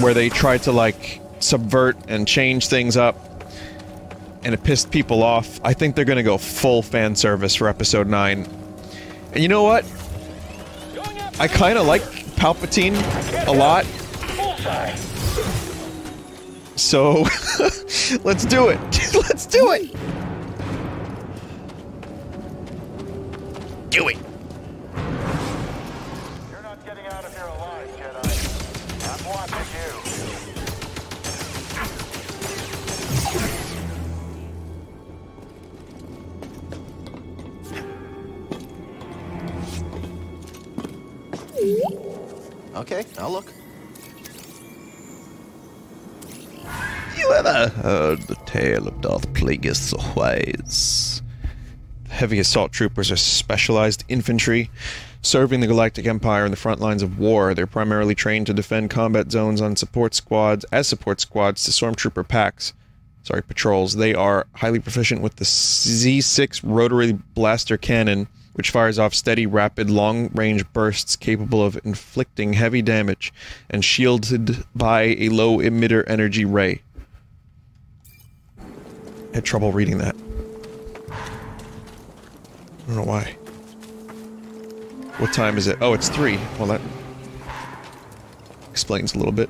where they tried to, like, subvert and change things up, and it pissed people off, I think they're gonna go full fan service for Episode 9. And you know what? I kinda like Palpatine a lot. So, let's do it! Let's do it! Do it! You're not getting out of here alive, Jedi. I'm watching you. Okay, I'll look. You ever heard the tale of Darth Plagueis the Wise? Heavy assault troopers are specialized infantry, serving the Galactic Empire in the front lines of war. They're primarily trained to defend combat zones on support squads, to stormtrooper packs. Patrols. They are highly proficient with the Z6 rotary blaster cannon, which fires off steady, rapid, long-range bursts capable of inflicting heavy damage, and shielded by a low emitter energy ray. I had trouble reading that. I don't know why. What time is it? Oh, it's 3. Well, that explains a little bit.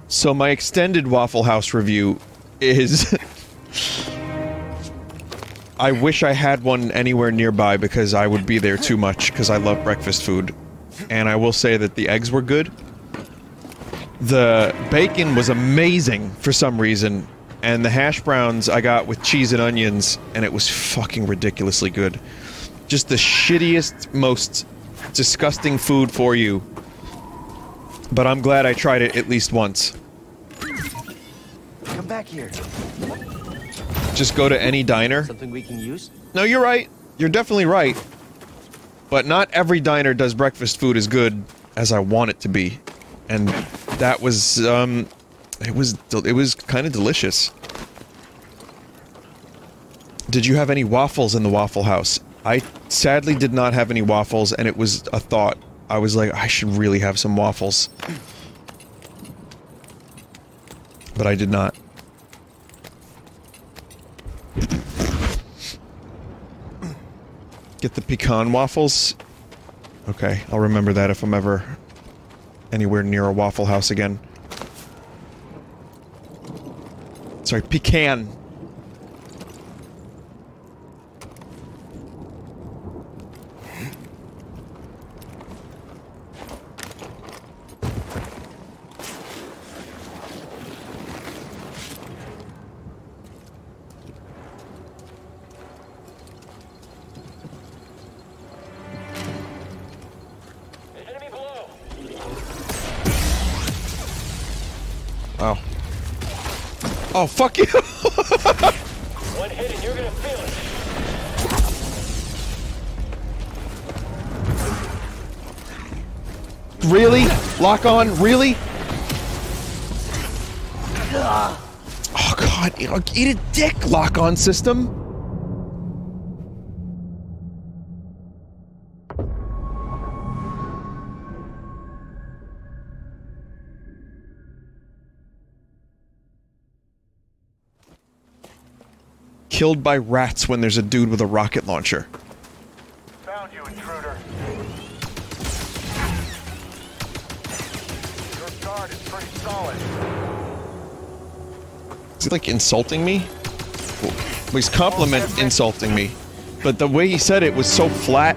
So my extended Waffle House review is... I wish I had one anywhere nearby because I would be there too much because I love breakfast food. And I will say that the eggs were good. The bacon was amazing for some reason. And the hash browns I got with cheese and onions, and it was fucking ridiculously good. Just the shittiest, most disgusting food for you. But I'm glad I tried it at least once. Come back here. Just go to any diner. Something we can use? No, you're right. You're definitely right. But not every diner does breakfast food as good as I want it to be. And that was, it was kind of delicious. Did you have any waffles in the Waffle House? I sadly did not have any waffles, and it was a thought. I was like, I should really have some waffles. But I did not. Get the pecan waffles? Okay, I'll remember that if I'm ever anywhere near a Waffle House again. Sorry, pecan. Oh, fuck you! One hit and you're gonna feel it. Really? Lock on? Really? Oh god, eat a dick, lock on system. Killed by rats when there's a dude with a rocket launcher. Found you, intruder. Your guard is pretty solid. Is he like insulting me? Well, he's insulting me. But the way he said it was so flat.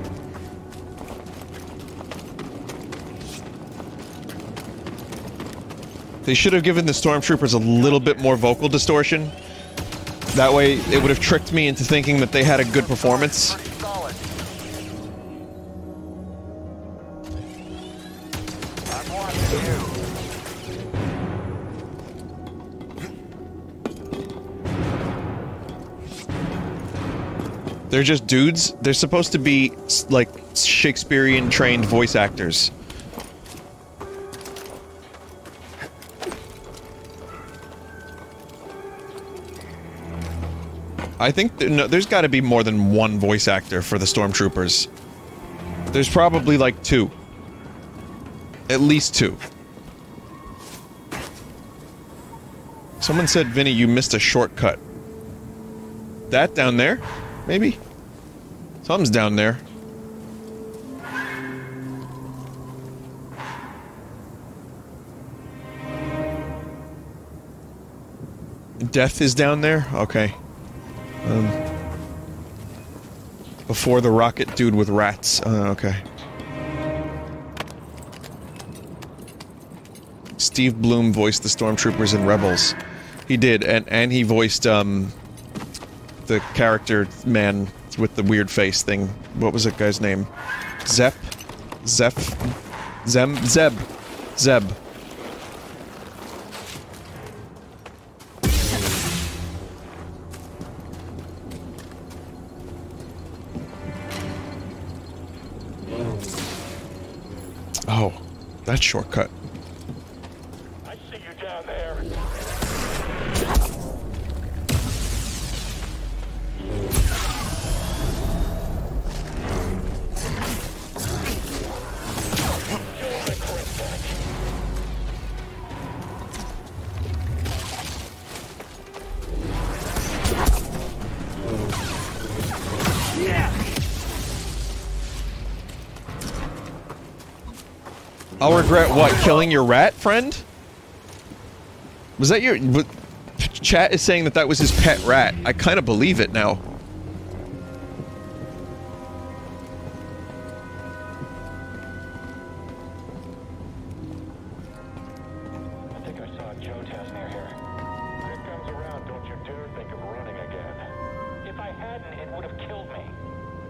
They should have given the stormtroopers a little bit more vocal distortion. That way, it would have tricked me into thinking that they had a good performance. They're just dudes. They're supposed to be, like, Shakespearean-trained voice actors. I think there's got to be more than one voice actor for the stormtroopers. There's probably like 2. At least 2. Someone said, Vinny, you missed a shortcut. That down there? Maybe? Something's down there. Death is down there? Okay. Before the rocket dude with rats. Okay. Steve Bloom voiced the stormtroopers in Rebels. He did, and he voiced, the character man with the weird face thing. What was that guy's name? Zeb. Oh, that shortcut. I see you down there. I'll regret what? Killing your rat friend? Was that your... Chat is saying that that was his pet rat. I kind of believe it now. I think I saw a Jotas near here. If it comes around, don't you dare think of running again. If I hadn't, it would have killed me.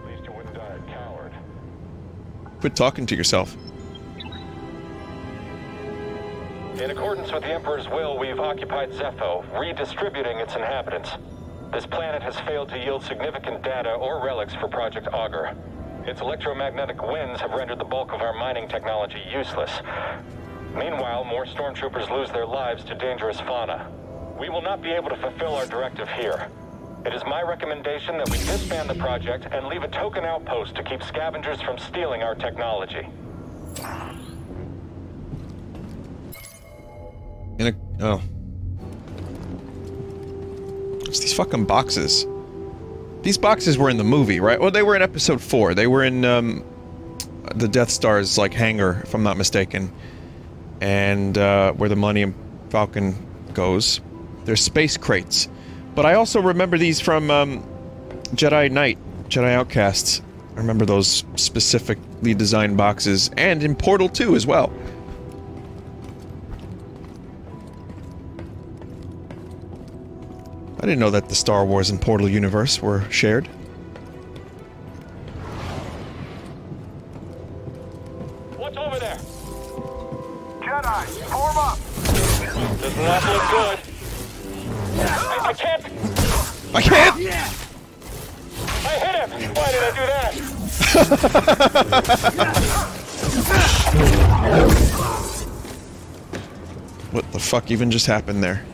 At least you wouldn't die a coward. Quit talking to yourself. In accordance with the Emperor's will, we've occupied Zeffo, redistributing its inhabitants. This planet has failed to yield significant data or relics for Project Augur. Its electromagnetic winds have rendered the bulk of our mining technology useless. Meanwhile, more stormtroopers lose their lives to dangerous fauna. We will not be able to fulfill our directive here. It is my recommendation that we disband the project and leave a token outpost to keep scavengers from stealing our technology. Oh. It's these fucking boxes. These boxes were in the movie, right? Well, they were in episode 4. They were in, the Death Star's, like, hangar, if I'm not mistaken. And, where the Millennium Falcon goes. They're space crates. But I also remember these from, Jedi Knight, Jedi Outcasts. I remember those specifically designed boxes. And in Portal 2 as well. I didn't know that the Star Wars and Portal universe were shared. What's over there? Jedi, form up! Does not look good. I can't! I hit him! Why did I do that? What the fuck even just happened there?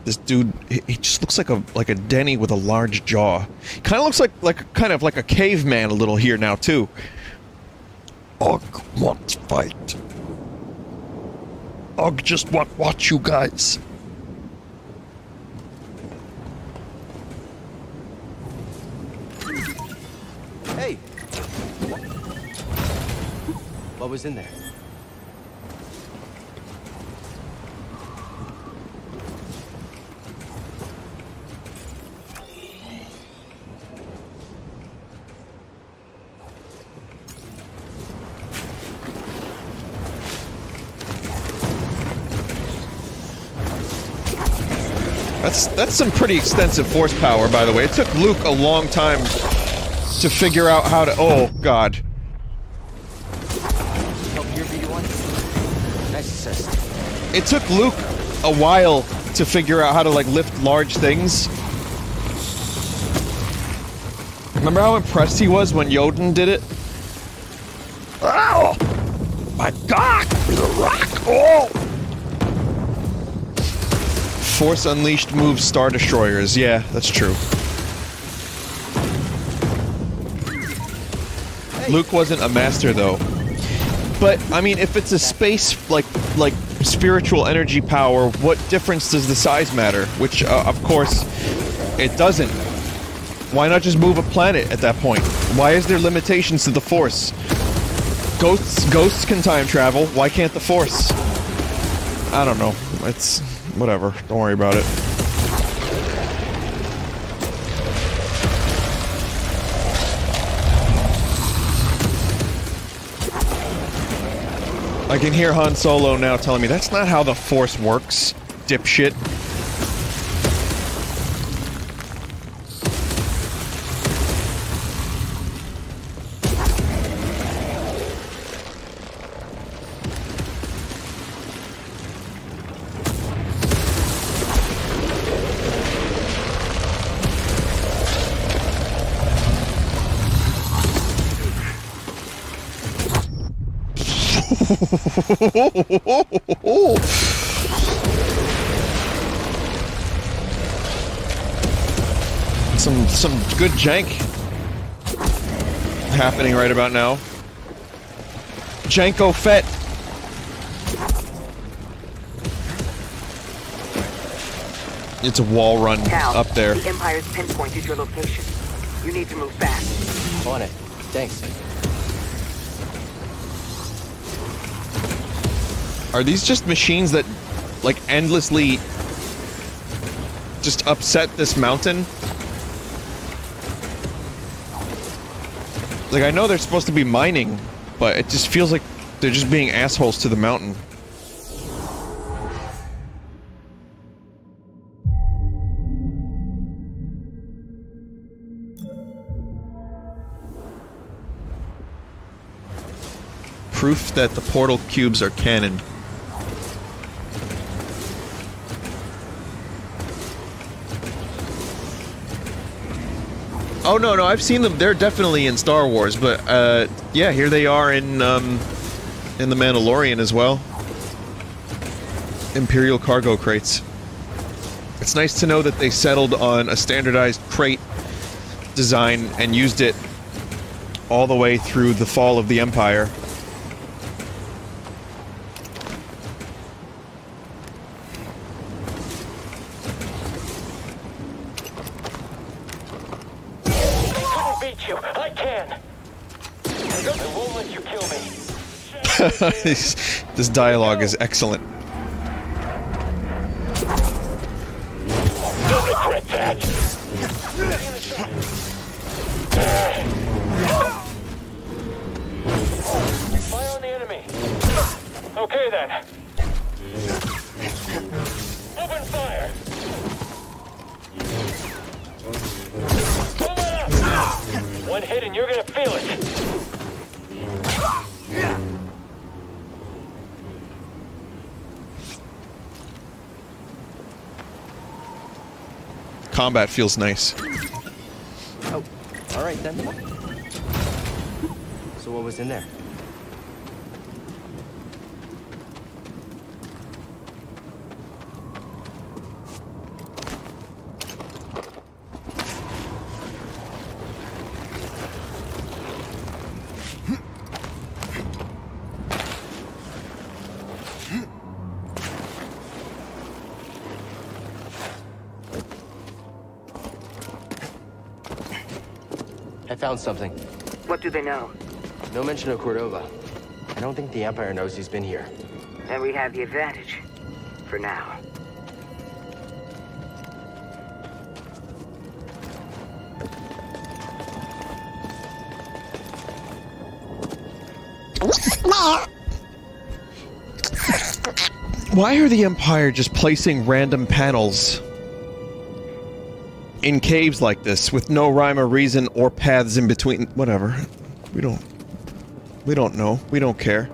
This dude, he just looks like a Denny with a large jaw. Kind of looks like a caveman a little here now too. Og wants fight. Og just want watch you guys. Hey! What was in there? That's some pretty extensive force power, by the way. It took Luke a long time to figure out how to. Oh God! Help your BD1. Nice assist. It took Luke a while to figure out how to like lift large things. Remember how impressed he was when Yoden did it? Oh! My God! The rock! Oh! Force Unleashed moves Star Destroyers. Yeah, that's true. Hey. Luke wasn't a master though. But I mean, if it's a space like spiritual energy power, what difference does the size matter? Which, of course, it doesn't. Why not just move a planet at that point? Why is there limitations to the Force? Ghosts can time travel. Why can't the Force? I don't know. It's whatever. Don't worry about it. I can hear Han Solo now telling me that's not how the Force works, dipshit. Some good jank happening right about now. Janko Fett. It's a wall run Cal, up there. The Empire's pinpointed your location. You need to move fast. On it. Thanks. Are these just machines that, like, endlessly just upset this mountain? Like, I know they're supposed to be mining, but it just feels like they're just being assholes to the mountain. Proof that the portal cubes are canon. Oh no, I've seen them. They're definitely in Star Wars, but yeah, here they are in The Mandalorian as well. Imperial cargo crates. It's nice to know that they settled on a standardized crate design and used it all the way through the fall of the Empire. This dialogue is excellent. Don't regret that. Fire on the enemy. Okay then. Open fire. Pull it up. One hit and you're gonna feel it. combat feels nice. Oh, all right then. So what was in there? I found something. What do they know? No mention of Cordova. I don't think the Empire knows he's been here. Then we have the advantage. For now. Why are the Empire just placing random panels in caves like this with no rhyme or reason or paths in between? Whatever. We don't know. We don't care.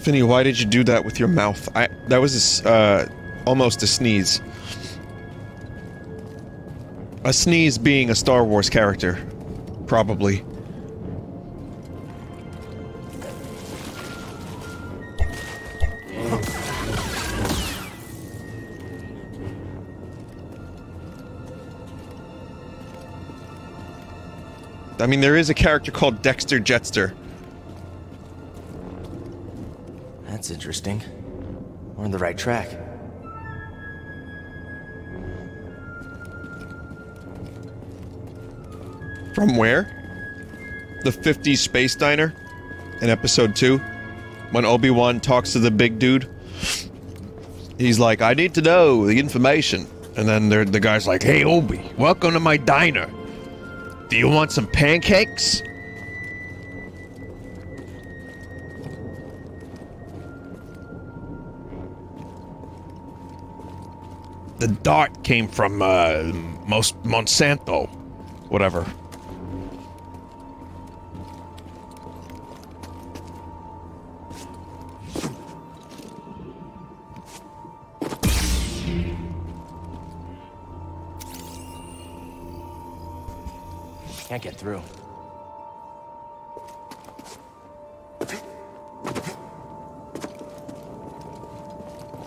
Finny, why did you do that with your mouth? That was almost a sneeze. A sneeze being a Star Wars character. Probably. I mean, there is a character called Dexter Jetster. That's interesting. We're on the right track. From where? The 50s Space Diner? In Episode 2? When Obi-Wan talks to the big dude? He's like, I need to know the information. And then the guy's like, hey Obi, welcome to my diner. Do you want some pancakes? The dart came from, Monsanto. Whatever. Can't get through.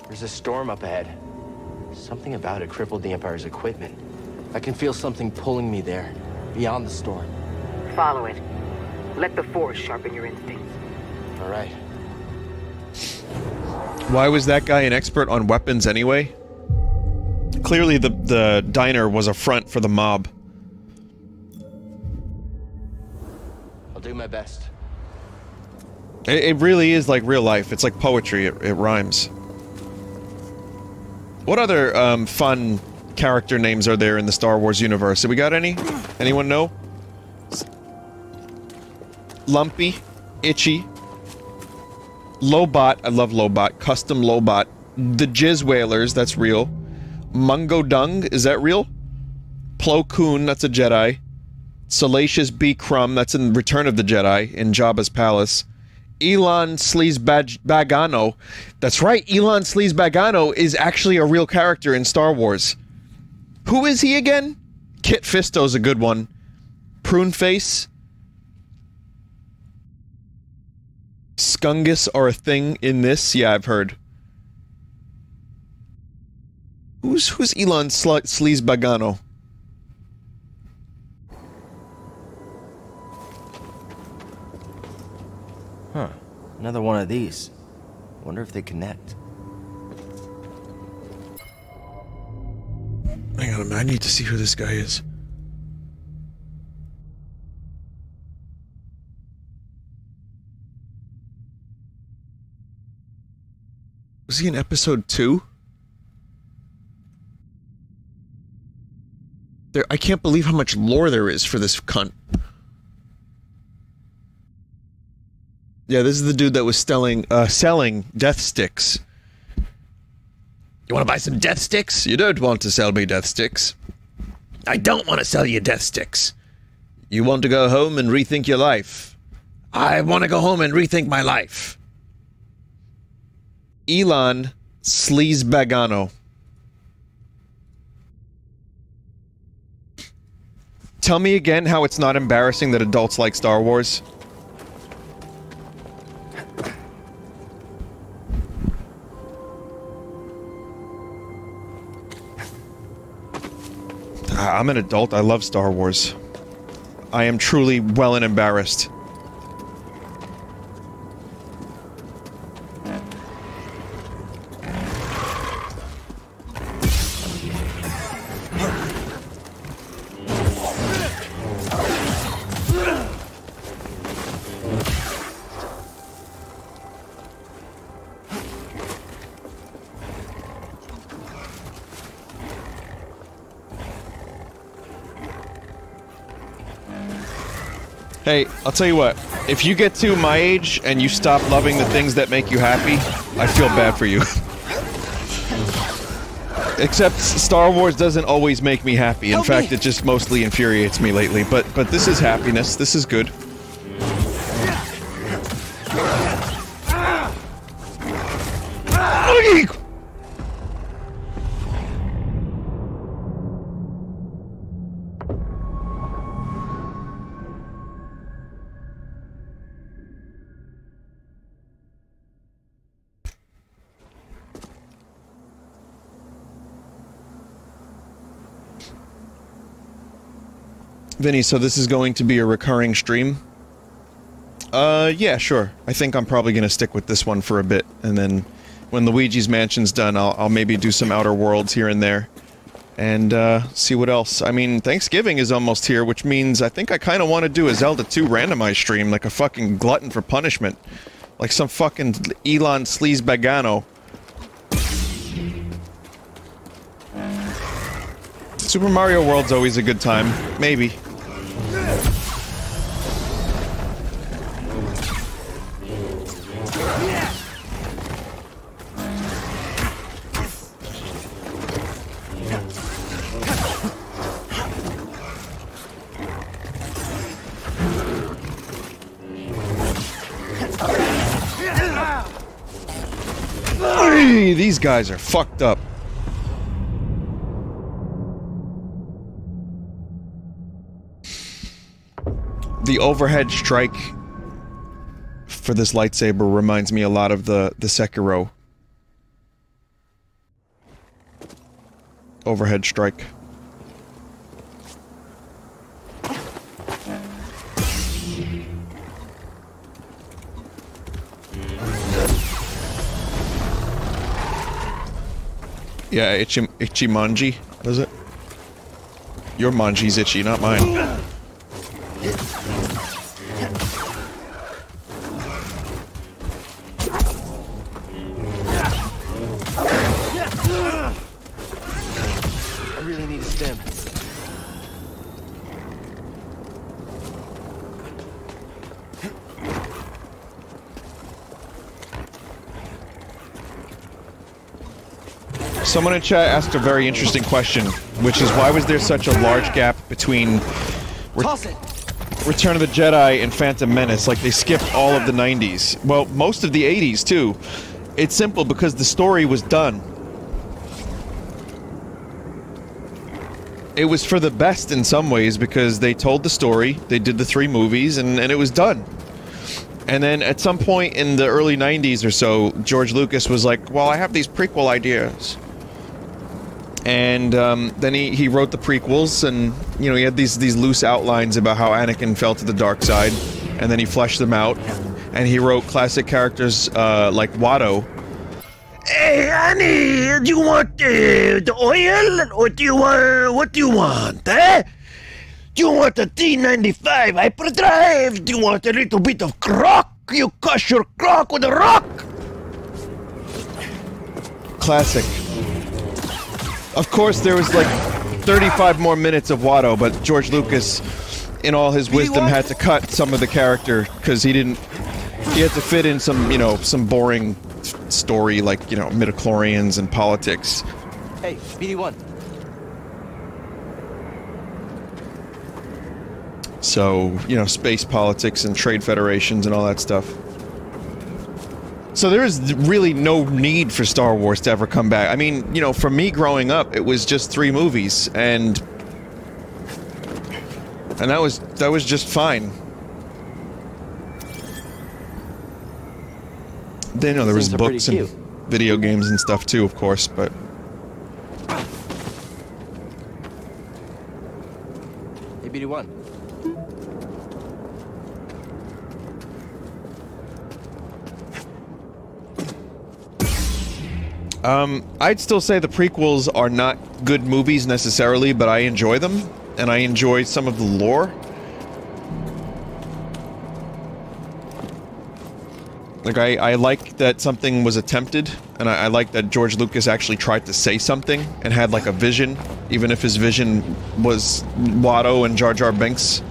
There's a storm up ahead. Something about it crippled the Empire's equipment. I can feel something pulling me there, beyond the storm. Follow it. Let the Force sharpen your instincts. All right. Why was that guy an expert on weapons anyway? Clearly the diner was a front for the mob. I'll do my best. It really is like real life. It's like poetry. It rhymes. What other, fun character names are there in the Star Wars universe? Have we got any? Anyone know? Lumpy. Itchy. Lobot. I love Lobot. Custom Lobot. The Jizz Whalers. That's real. Mungo Dung. Is that real? Plo Koon. That's a Jedi. Salacious B. Crumb. That's in Return of the Jedi. In Jabba's palace. Elon Sleazebagano. That's right, Elon Sleazebagano is actually a real character in Star Wars. Who is he again? Kit Fisto's a good one. Pruneface. Skungus are a thing in this? Yeah, I've heard. Who's Elon Sleazebagano? Huh. Another one of these. Wonder if they connect. Hang on a minute, I need to see who this guy is. Was he in Episode 2? I can't believe how much lore there is for this cunt. Yeah, this is the dude that was selling death sticks You want to buy some death sticks? You don't want to sell me death sticks. I don't want to sell you death sticks. You want to go home and rethink your life. I want to go home and rethink my life. Elon Sleazebagano. Tell me again how it's not embarrassing that adults like Star Wars. I'm an adult. I love Star Wars. I am truly well and embarrassed. Hey, I'll tell you what, if you get to my age and you stop loving the things that make you happy, I feel bad for you. Except Star Wars doesn't always make me happy. In fact, it just mostly infuriates me lately. But this is happiness. This is good. Vinny, so this is going to be a recurring stream? Yeah, sure. I think I'm probably gonna stick with this one for a bit, and then when Luigi's Mansion's done, I'll maybe do some Outer Worlds here and there. And, see what else. I mean, Thanksgiving is almost here, which means I think I kinda wanna do a Zelda 2 randomized stream, like a fucking glutton for punishment. Like some fucking Elon Sleazebagano. Super Mario World's always a good time. Maybe. These guys are fucked up. The overhead strike for this lightsaber reminds me a lot of the Sekiro overhead strike. Yeah, itchy manji, is it? Your manji's itchy, not mine. I really need a stim. Someone in chat asked a very interesting question, which is why was there such a large gap between Return of the Jedi and Phantom Menace? Like, they skipped all of the 90s. Well, most of the 80s, too. It's simple, because the story was done. It was for the best in some ways, because they told the story, they did the 3 movies, and it was done. And then at some point in the early 90s or so, George Lucas was like, well, I have these prequel ideas. And then he wrote the prequels, and, you know, he had these loose outlines about how Anakin fell to the dark side, and then he fleshed them out, and he wrote classic characters like Watto. Hey, honey, do you want the oil, or do you want, what do you want, eh? Do you want a T95 hyperdrive? Do you want a little bit of crock? You crush your crock with a rock! Classic. Of course, there was like 35 more minutes of Watto, but George Lucas, in all his wisdom, had to cut some of the character because he had to fit in some, you know, some boring story like, you know, midichlorians and politics. Hey, BD1. So, you know, space politics and trade federations and all that stuff. So there is really no need for Star Wars to ever come back. I mean, you know, for me growing up, it was just 3 movies, and that was just fine. Then, you know, there was books and video games and stuff too, of course, but... Hey, BD1. I'd still say the prequels are not good movies necessarily, but I enjoy them, and I enjoy some of the lore. Like, I like that something was attempted, and I like that George Lucas actually tried to say something and had, like, a vision, even if his vision was Watto and Jar Jar Binks.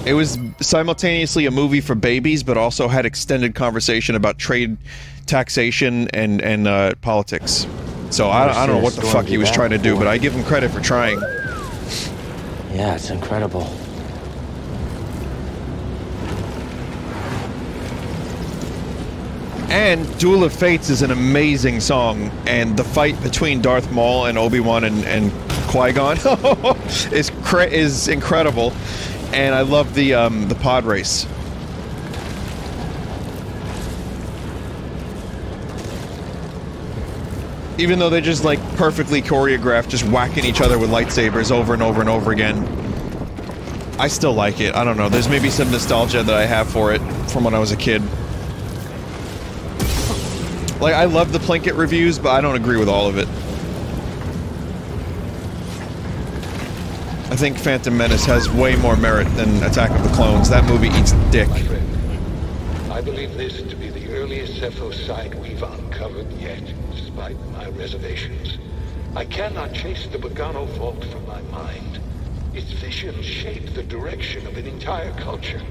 It was simultaneously a movie for babies, but also had extended conversation about trade, taxation, and politics. So I don't know what the fuck he was trying to do, but I give him credit for trying. Yeah, it's incredible. And Duel of Fates is an amazing song, and the fight between Darth Maul and Obi-Wan and Qui-Gon is incredible. And I love the pod race. Even though they just, like, perfectly choreographed, just whacking each other with lightsabers over and over and over again. I still like it. I don't know. There's maybe some nostalgia that I have for it from when I was a kid. Like, I love the Plinkett reviews, but I don't agree with all of it. I think Phantom Menace has way more merit than Attack of the Clones. That movie eats dick. My friend, I believe this to be the earliest Zeffo site we've uncovered yet, despite my reservations. I cannot chase the Bogano vault from my mind. Its vision shaped the direction of an entire culture.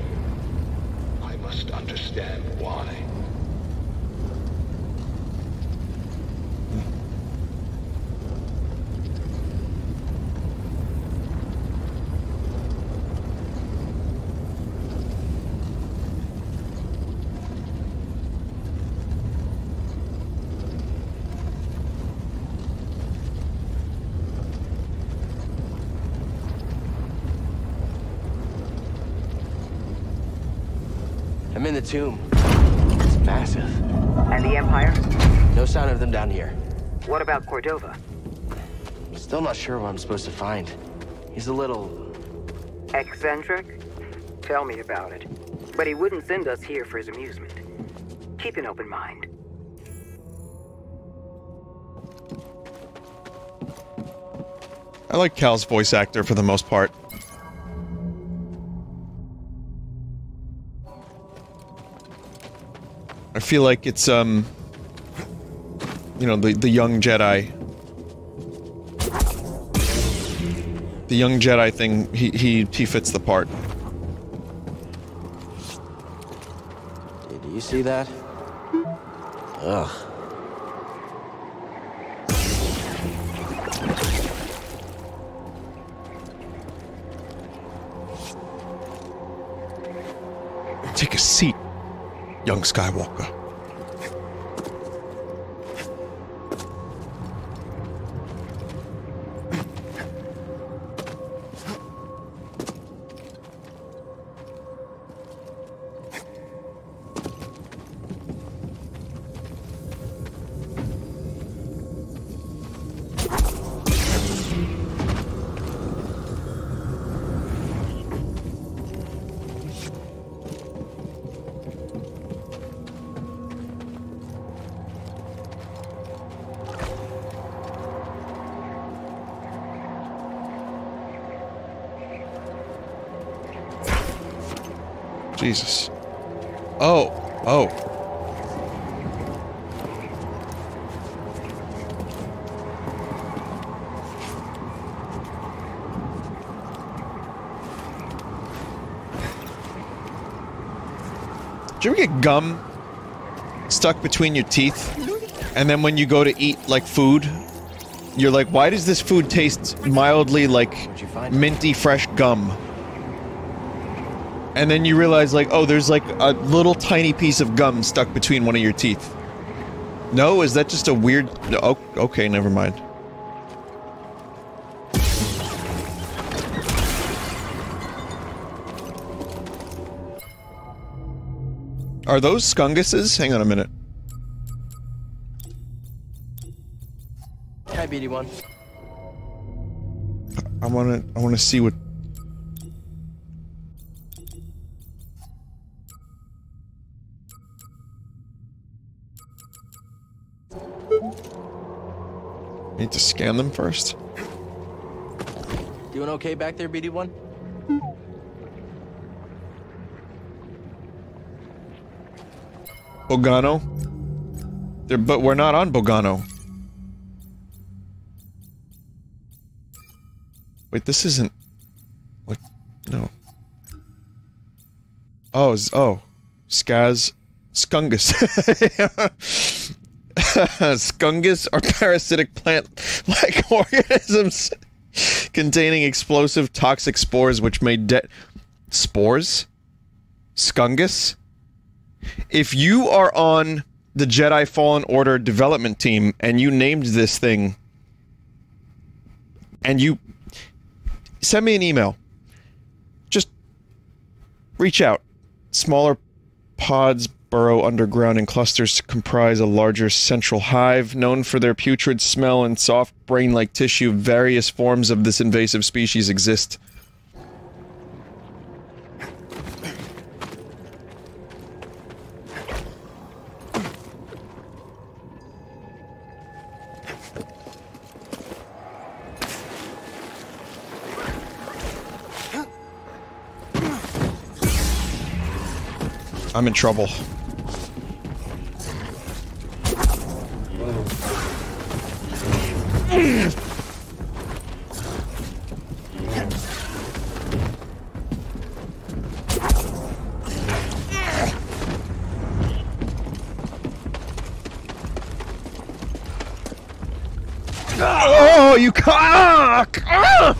I must understand why. I'm in the tomb. It's massive. And the Empire? No sign of them down here. What about Cordova? Still not sure what I'm supposed to find. He's a little... eccentric? Tell me about it. But he wouldn't send us here for his amusement. Keep an open mind. I like Cal's voice actor for the most part. I feel like it's, you know, the young Jedi. The young Jedi thing, he fits the part. Did you see that? Ugh. Take a seat, young Skywalker. Jesus. Oh. Oh. Did you ever get gum stuck between your teeth, and then when you go to eat, like, food, you're like, why does this food taste mildly like minty fresh gum? And then you realize, like, oh, there's like a little tiny piece of gum stuck between one of your teeth. No? Is that just a weird... Oh, okay, never mind. Are those skunguses? Hang on a minute. Hi, BD1. I wanna see what... Need to scan them first. Doing okay back there, BD1? Bogano? But we're not on Bogano. Wait, this isn't... What? No. Oh, oh. Skaz... Skungus. Skungus are parasitic plant-like organisms containing explosive toxic spores which may Spores? Skungus? If you are on the Jedi Fallen Order development team and you named this thing and you send me an email, just reach out. Smaller pods burrow underground in clusters to comprise a larger central hive. Known for their putrid smell and soft brain-like tissue, various forms of this invasive species exist. I'm in trouble. Oh, you cock! Ah!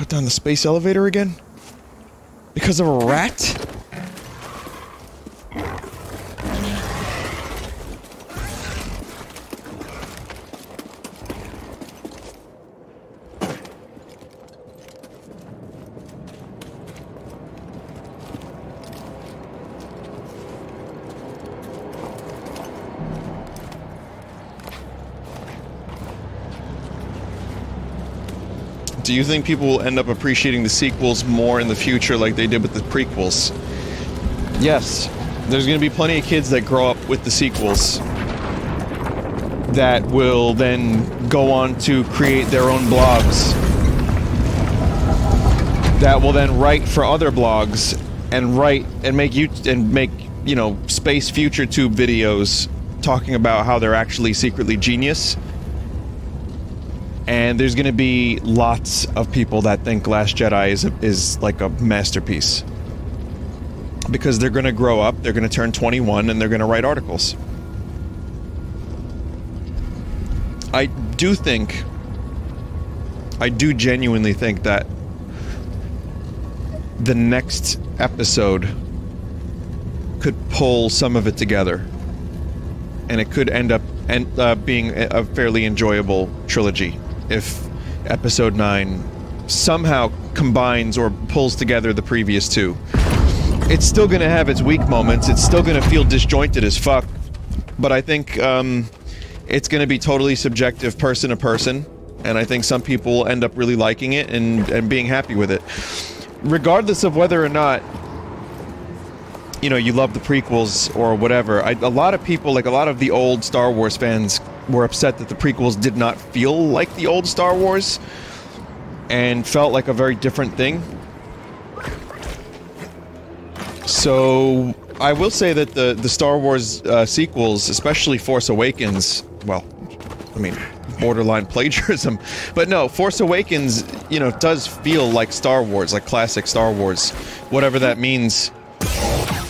Down the space elevator again? Because of a rat? Do you think people will end up appreciating the sequels more in the future like they did with the prequels? Yes. There's going to be plenty of kids that grow up with the sequels that will then go on to create their own blogs that will then write for other blogs and write and make you know, space future tube videos talking about how they're actually secretly genius. And there's gonna be lots of people that think Last Jedi is like a masterpiece. Because they're gonna grow up, they're gonna turn 21, and they're gonna write articles. I do genuinely think that the next episode could pull some of it together. And it could end up being a fairly enjoyable trilogy. If episode 9 somehow combines or pulls together the previous two. It's still gonna have its weak moments, it's still gonna feel disjointed as fuck, but I think it's gonna be totally subjective person to person, and I think some people will end up really liking it and being happy with it. Regardless of whether or not, you know, you love the prequels or whatever, a lot of people, like a lot of the old Star Wars fans, were upset that the prequels did not feel like the old Star Wars and felt like a very different thing. So, I will say that the Star Wars sequels, especially Force Awakens, well, I mean, borderline plagiarism, but no, Force Awakens, you know, does feel like Star Wars, like classic Star Wars. Whatever that means,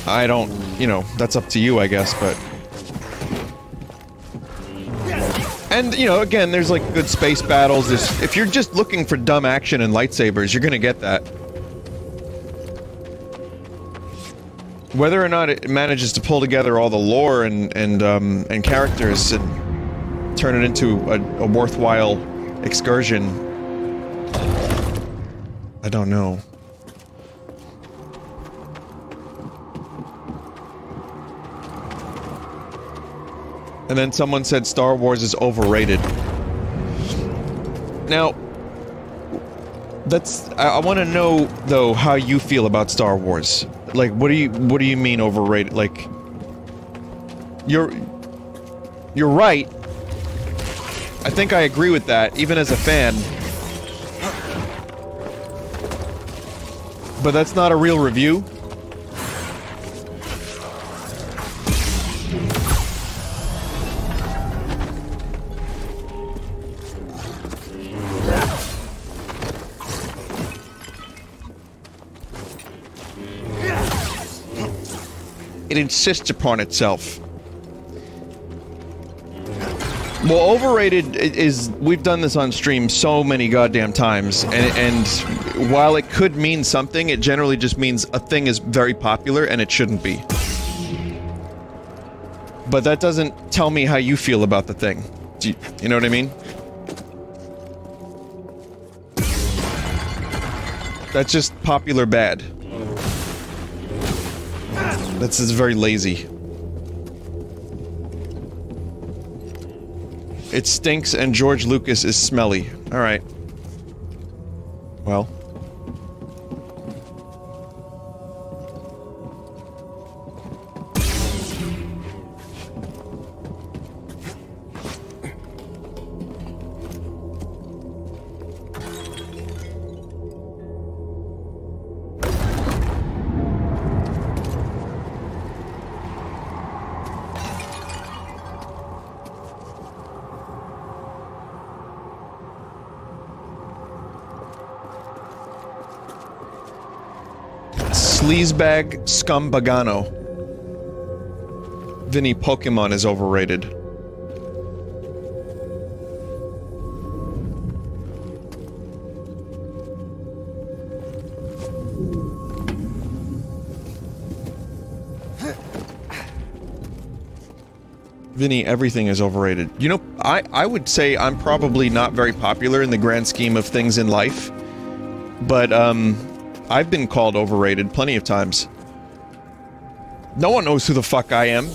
I don't, you know, that's up to you, I guess, but... And, you know, again, there's like good space battles, if you're just looking for dumb action and lightsabers, you're gonna get that. Whether or not it manages to pull together all the lore and characters and turn it into a worthwhile excursion, I don't know. And then someone said Star Wars is overrated. Now, that's... I want to know, though, how you feel about Star Wars. Like, what do you mean overrated? Like, you're right. I think I agree with that, even as a fan. But that's not a real review. It insists upon itself. Well, overrated is... We've done this on stream so many goddamn times, and while it could mean something, it generally just means a thing is very popular and it shouldn't be. But that doesn't tell me how you feel about the thing. You know what I mean? That's just popular bad. That's just very lazy. It stinks and George Lucas is smelly. Alright. Well. Sleazebag Scumbagano. Vinny, Pokemon is overrated. Vinny, everything is overrated. You know, I would say I'm probably not very popular in the grand scheme of things in life. But, I've been called overrated plenty of times. No one knows who the fuck I am.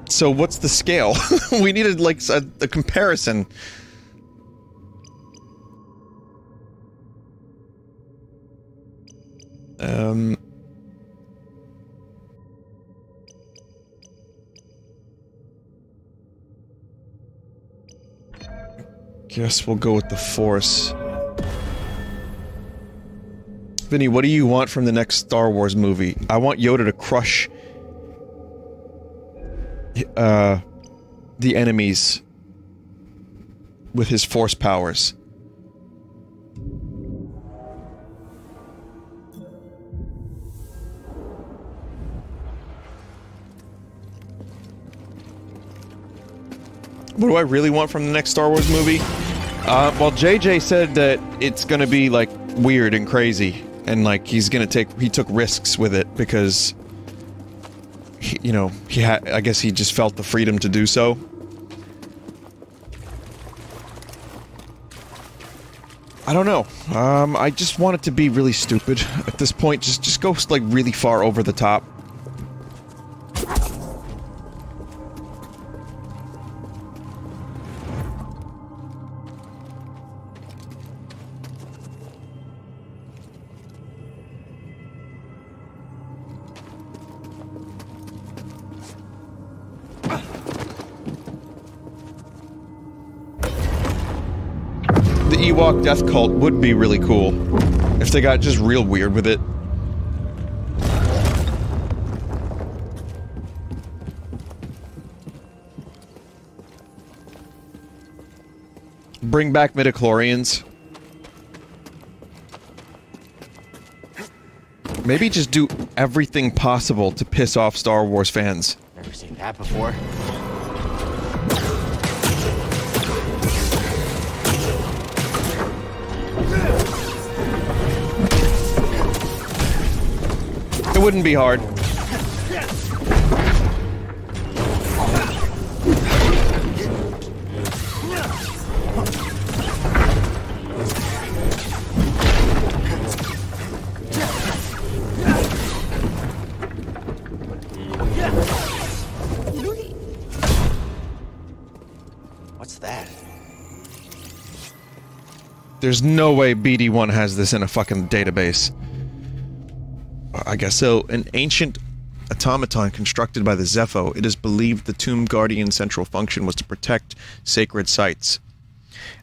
So what's the scale? We needed, like, a comparison. Guess we'll go with the Force. Vinny, what do you want from the next Star Wars movie? I want Yoda to crush... the enemies... with his Force powers. What do I really want from the next Star Wars movie? Well, JJ said that it's gonna be, like, weird and crazy. And, like, he took risks with it because... you know, I guess he just felt the freedom to do so. I don't know. I just want it to be really stupid. At this point, just go, like, really far over the top. The Ewok death cult would be really cool if they got just real weird with it. Bring back midichlorians. Maybe just do everything possible to piss off Star Wars fans. Never seen that before. It wouldn't be hard. What's that? There's no way BD1 has this in a fucking database. I guess so. An ancient automaton constructed by the Zepho, it is believed the Tomb Guardian's central function was to protect sacred sites.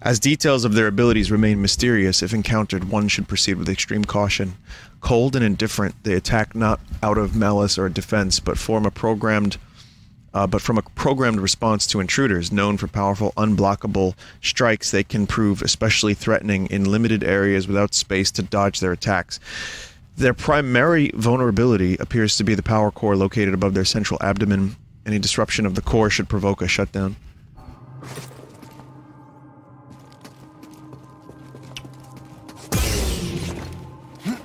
As details of their abilities remain mysterious, if encountered, one should proceed with extreme caution. Cold and indifferent, they attack not out of malice or defense, but from a programmed response to intruders. Known for powerful, unblockable strikes, they can prove especially threatening in limited areas without space to dodge their attacks. Their primary vulnerability appears to be the power core located above their central abdomen. Any disruption of the core should provoke a shutdown.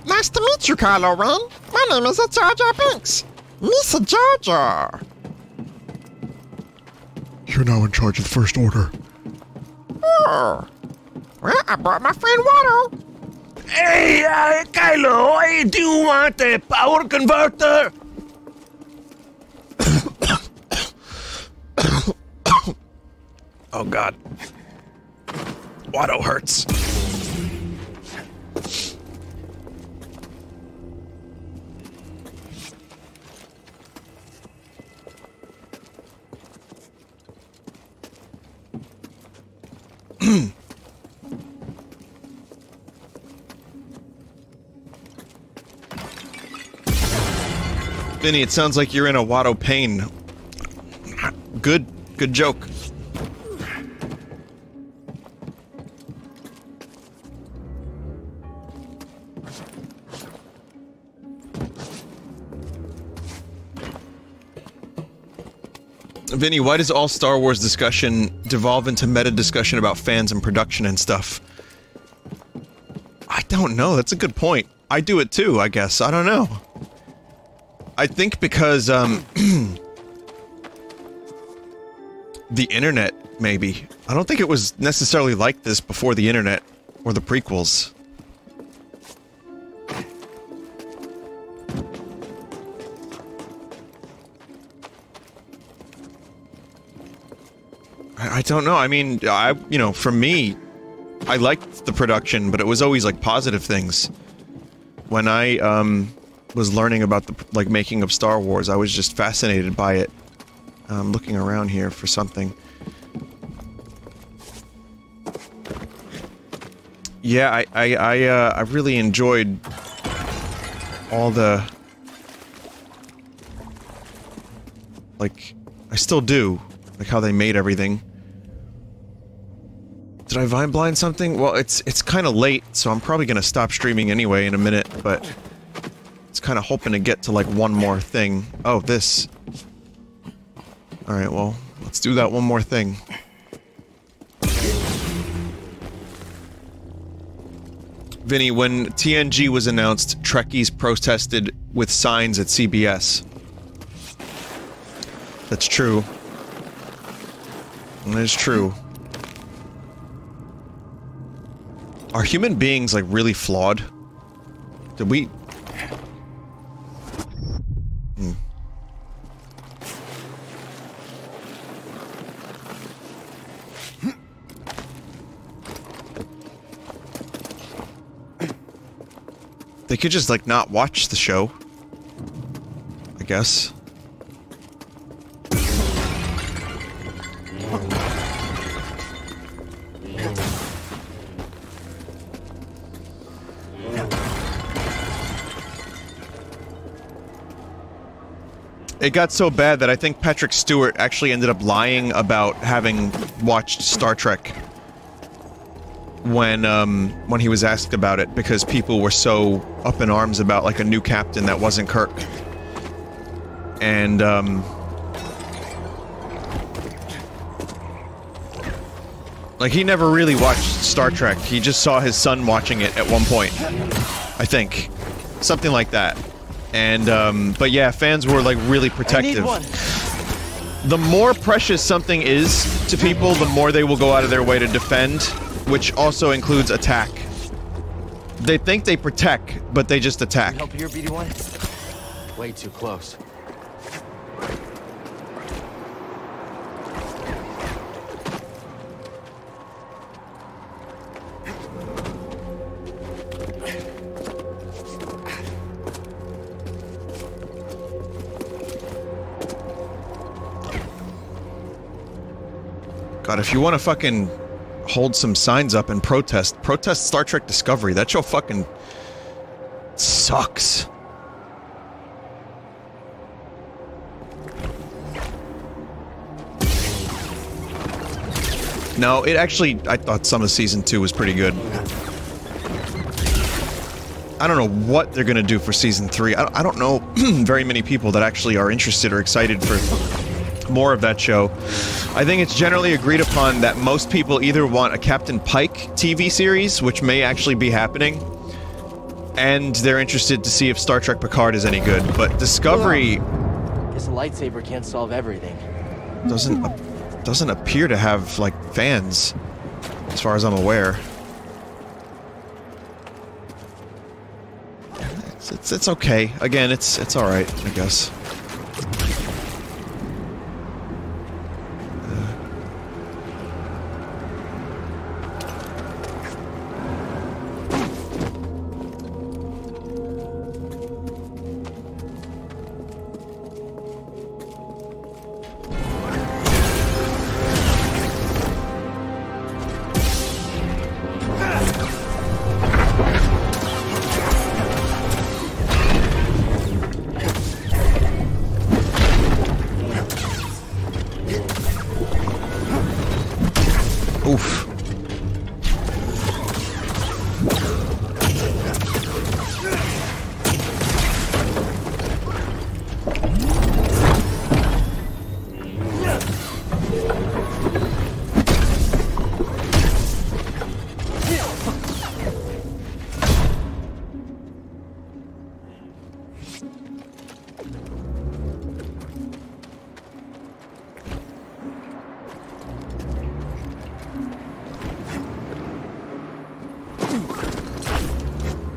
Nice to meet you, Kylo Ren. My name is Jar Jar Binks. Misa Jar Jar. You're now in charge of the First Order. Oh. Well, I brought my friend Watto. Hey, Kylo, do you want a power converter? Oh god. Watto hurts. Vinny, it sounds like you're in a Watto pain. Good joke. Vinny, why does all Star Wars discussion devolve into meta discussion about fans and production and stuff? I don't know, that's a good point. I do it too, I guess. I don't know. I think because, the internet, maybe. I don't think it was necessarily like this before the internet, or the prequels. I don't know, I mean, you know, for me, I liked the production, but it was always, like, positive things. When I, was learning about the, like, making of Star Wars, I was just fascinated by it. I'm looking around here for something. Yeah, I really enjoyed all the... like, I still do. Like, how they made everything. Did I Vine blind something? Well, it's kind of late, so I'm probably gonna stop streaming anyway in a minute, but... it's kind of hoping to get to, like, one more thing. Oh, this. Alright, well, let's do that one more thing. Vinny, when TNG was announced, Trekkies protested with signs at CBS. That's true. That is true. Are human beings, like, really flawed? Did we... They could just, like, not watch the show. I guess. It got so bad that I think Patrick Stewart actually ended up lying about having watched Star Trek when he was asked about it, because people were so up in arms about, like, a new captain that wasn't Kirk. And, like, he never really watched Star Trek. He just saw his son watching it at one point. I think. Something like that. And, but yeah, fans were, like, really protective. The more precious something is to people, the more they will go out of their way to defend, which also includes attack. They think they protect, but they just attack. Help here, BD1? Way too close. God, if you want to fucking hold some signs up and protest Star Trek Discovery. That show fucking sucks. No, it actually, I thought some of season 2 was pretty good. I don't know what they're gonna do for season 3. I don't know very many people that actually are interested or excited for more of that show. I think it's generally agreed upon that most people either want a Captain Pike TV series, which may actually be happening, and they're interested to see if Star Trek Picard is any good. But Discovery... Guess a lightsaber can't solve everything. Doesn't appear to have, like, fans, as far as I'm aware. It's okay. Again, it's alright, I guess. Oof.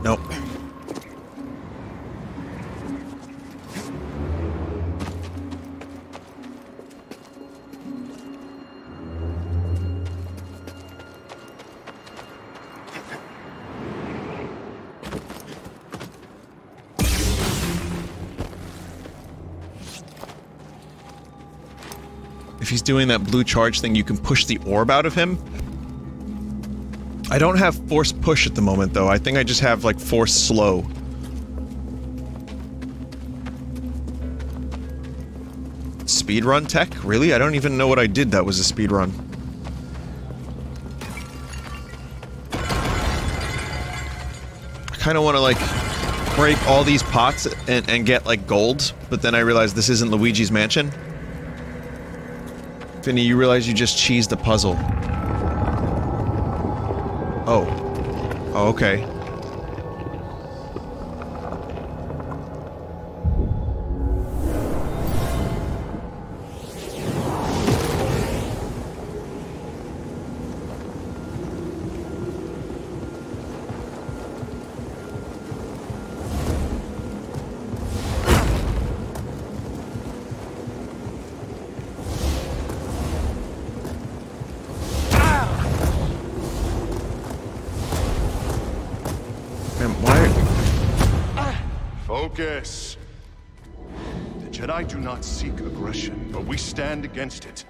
Nope. If he's doing that blue charge thing, you can push the orb out of him. I don't have force push at the moment, though. I think I just have, like, force slow. Speedrun tech? Really? I don't even know what I did that was a speedrun. I kind of want to, like, break all these pots and get, like, gold, but then I realized this isn't Luigi's Mansion. Finny, you realize you just cheesed a puzzle. Oh. Oh, okay. Focus. The Jedi do not seek aggression, but we stand against it.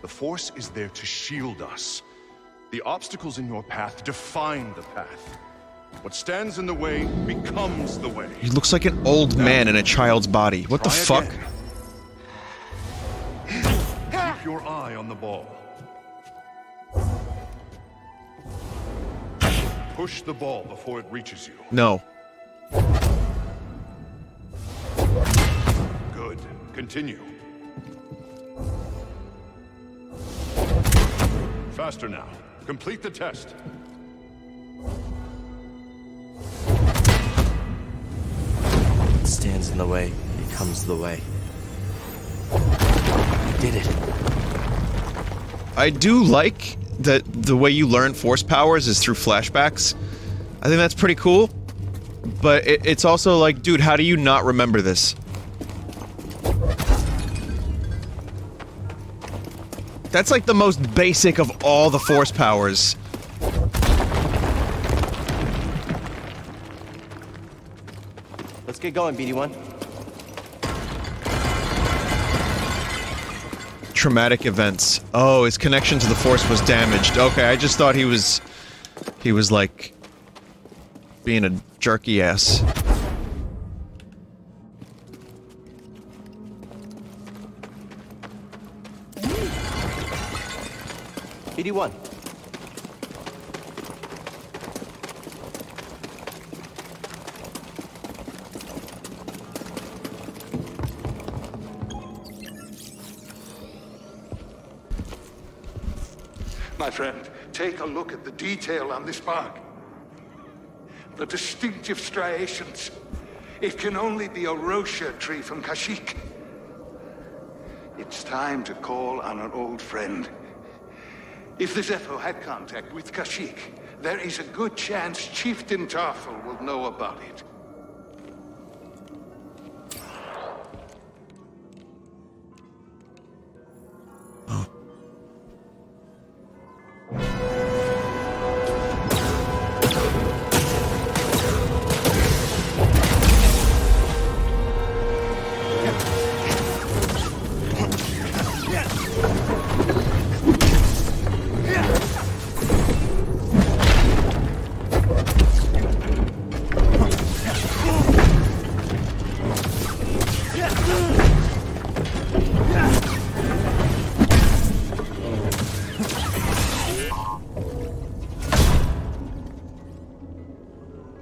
The Force is there to shield us. The obstacles in your path define the path. What stands in the way becomes the way. He looks like an old man in a child's body. What the fuck? your eye on the ball. Push the ball before it reaches you. No. Good. Continue. Faster now. Complete the test. It stands in the way. It comes the way. I did it. I do like that the way you learn force powers is through flashbacks. I think that's pretty cool. But it's also like, dude, how do you not remember this? That's like the most basic of all the force powers. Let's get going, BD1. Traumatic events. Oh, his connection to the Force was damaged. Okay, I just thought he was like being a jerky ass. BD1. My friend, take a look at the detail on this mark. The distinctive striations. It can only be a Rocha tree from Kashyyyk. It's time to call on an old friend. If the Zepho had contact with Kashyyyk, there is a good chance Chieftain Tarful will know about it.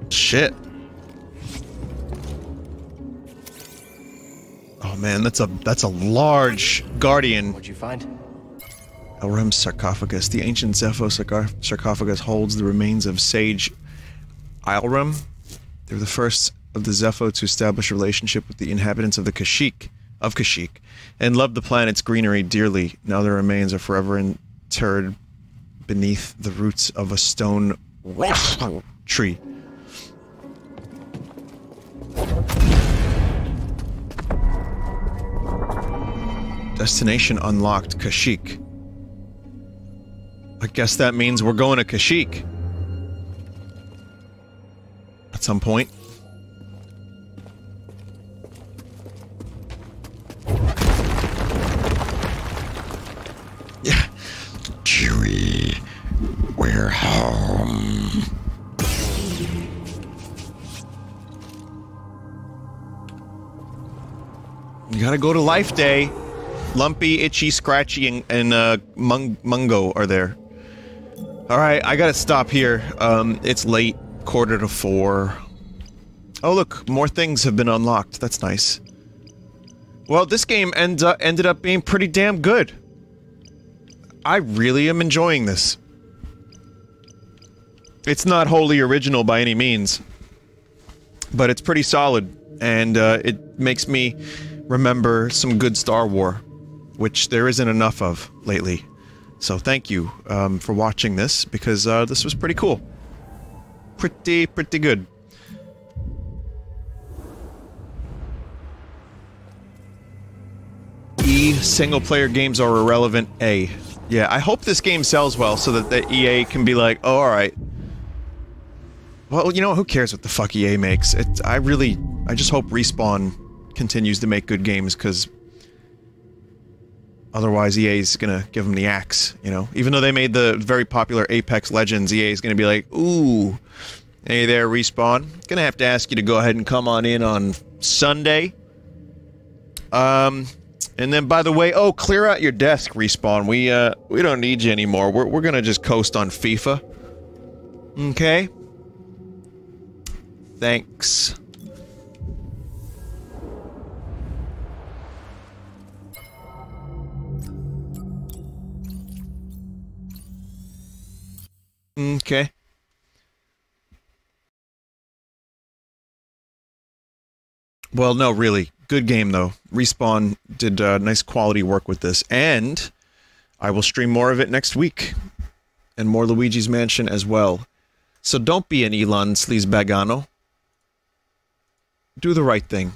Shit. Oh man, that's a large guardian. What'd you find? Elrem's sarcophagus. The ancient Zepho sarcophagus holds the remains of sage Elrem. They were the first of the Zepho to establish a relationship with the inhabitants of the Kashyyyk, and loved the planet's greenery dearly. Now their remains are forever interred beneath the roots of a stone tree. Destination unlocked, Kashyyyk. I guess that means we're going to Kashyyyk. At some point. Yeah. Chewie, we're home. You gotta go to Life Day. Lumpy, Itchy, Scratchy, and Mungo are there. Alright, I gotta stop here. It's late. 3:45. Oh look, more things have been unlocked. That's nice. Well, this game ended up being pretty damn good. I really am enjoying this. It's not wholly original by any means. But it's pretty solid. And it makes me remember some good Star Wars, which there isn't enough of lately. So thank you for watching this, because this was pretty cool. Pretty good. E, single-player games are irrelevant. A. Yeah, I hope this game sells well so that the EA can be like, oh, alright. Well, you know, who cares what the fuck EA makes? I just hope Respawn continues to make good games, because otherwise EA's gonna give them the axe, you know? Even though they made the very popular Apex Legends, EA's gonna be like, ooh, hey there, Respawn. Gonna have to ask you to go ahead and come on in on Sunday. And then, by the way, oh, clear out your desk, Respawn. We don't need you anymore. We're gonna just coast on FIFA. Okay? Thanks. Okay. Well, no, really. Good game, though. Respawn did nice quality work with this, and I will stream more of it next week. And more Luigi's Mansion as well. So don't be an Elon Sleazebagano. Do the right thing.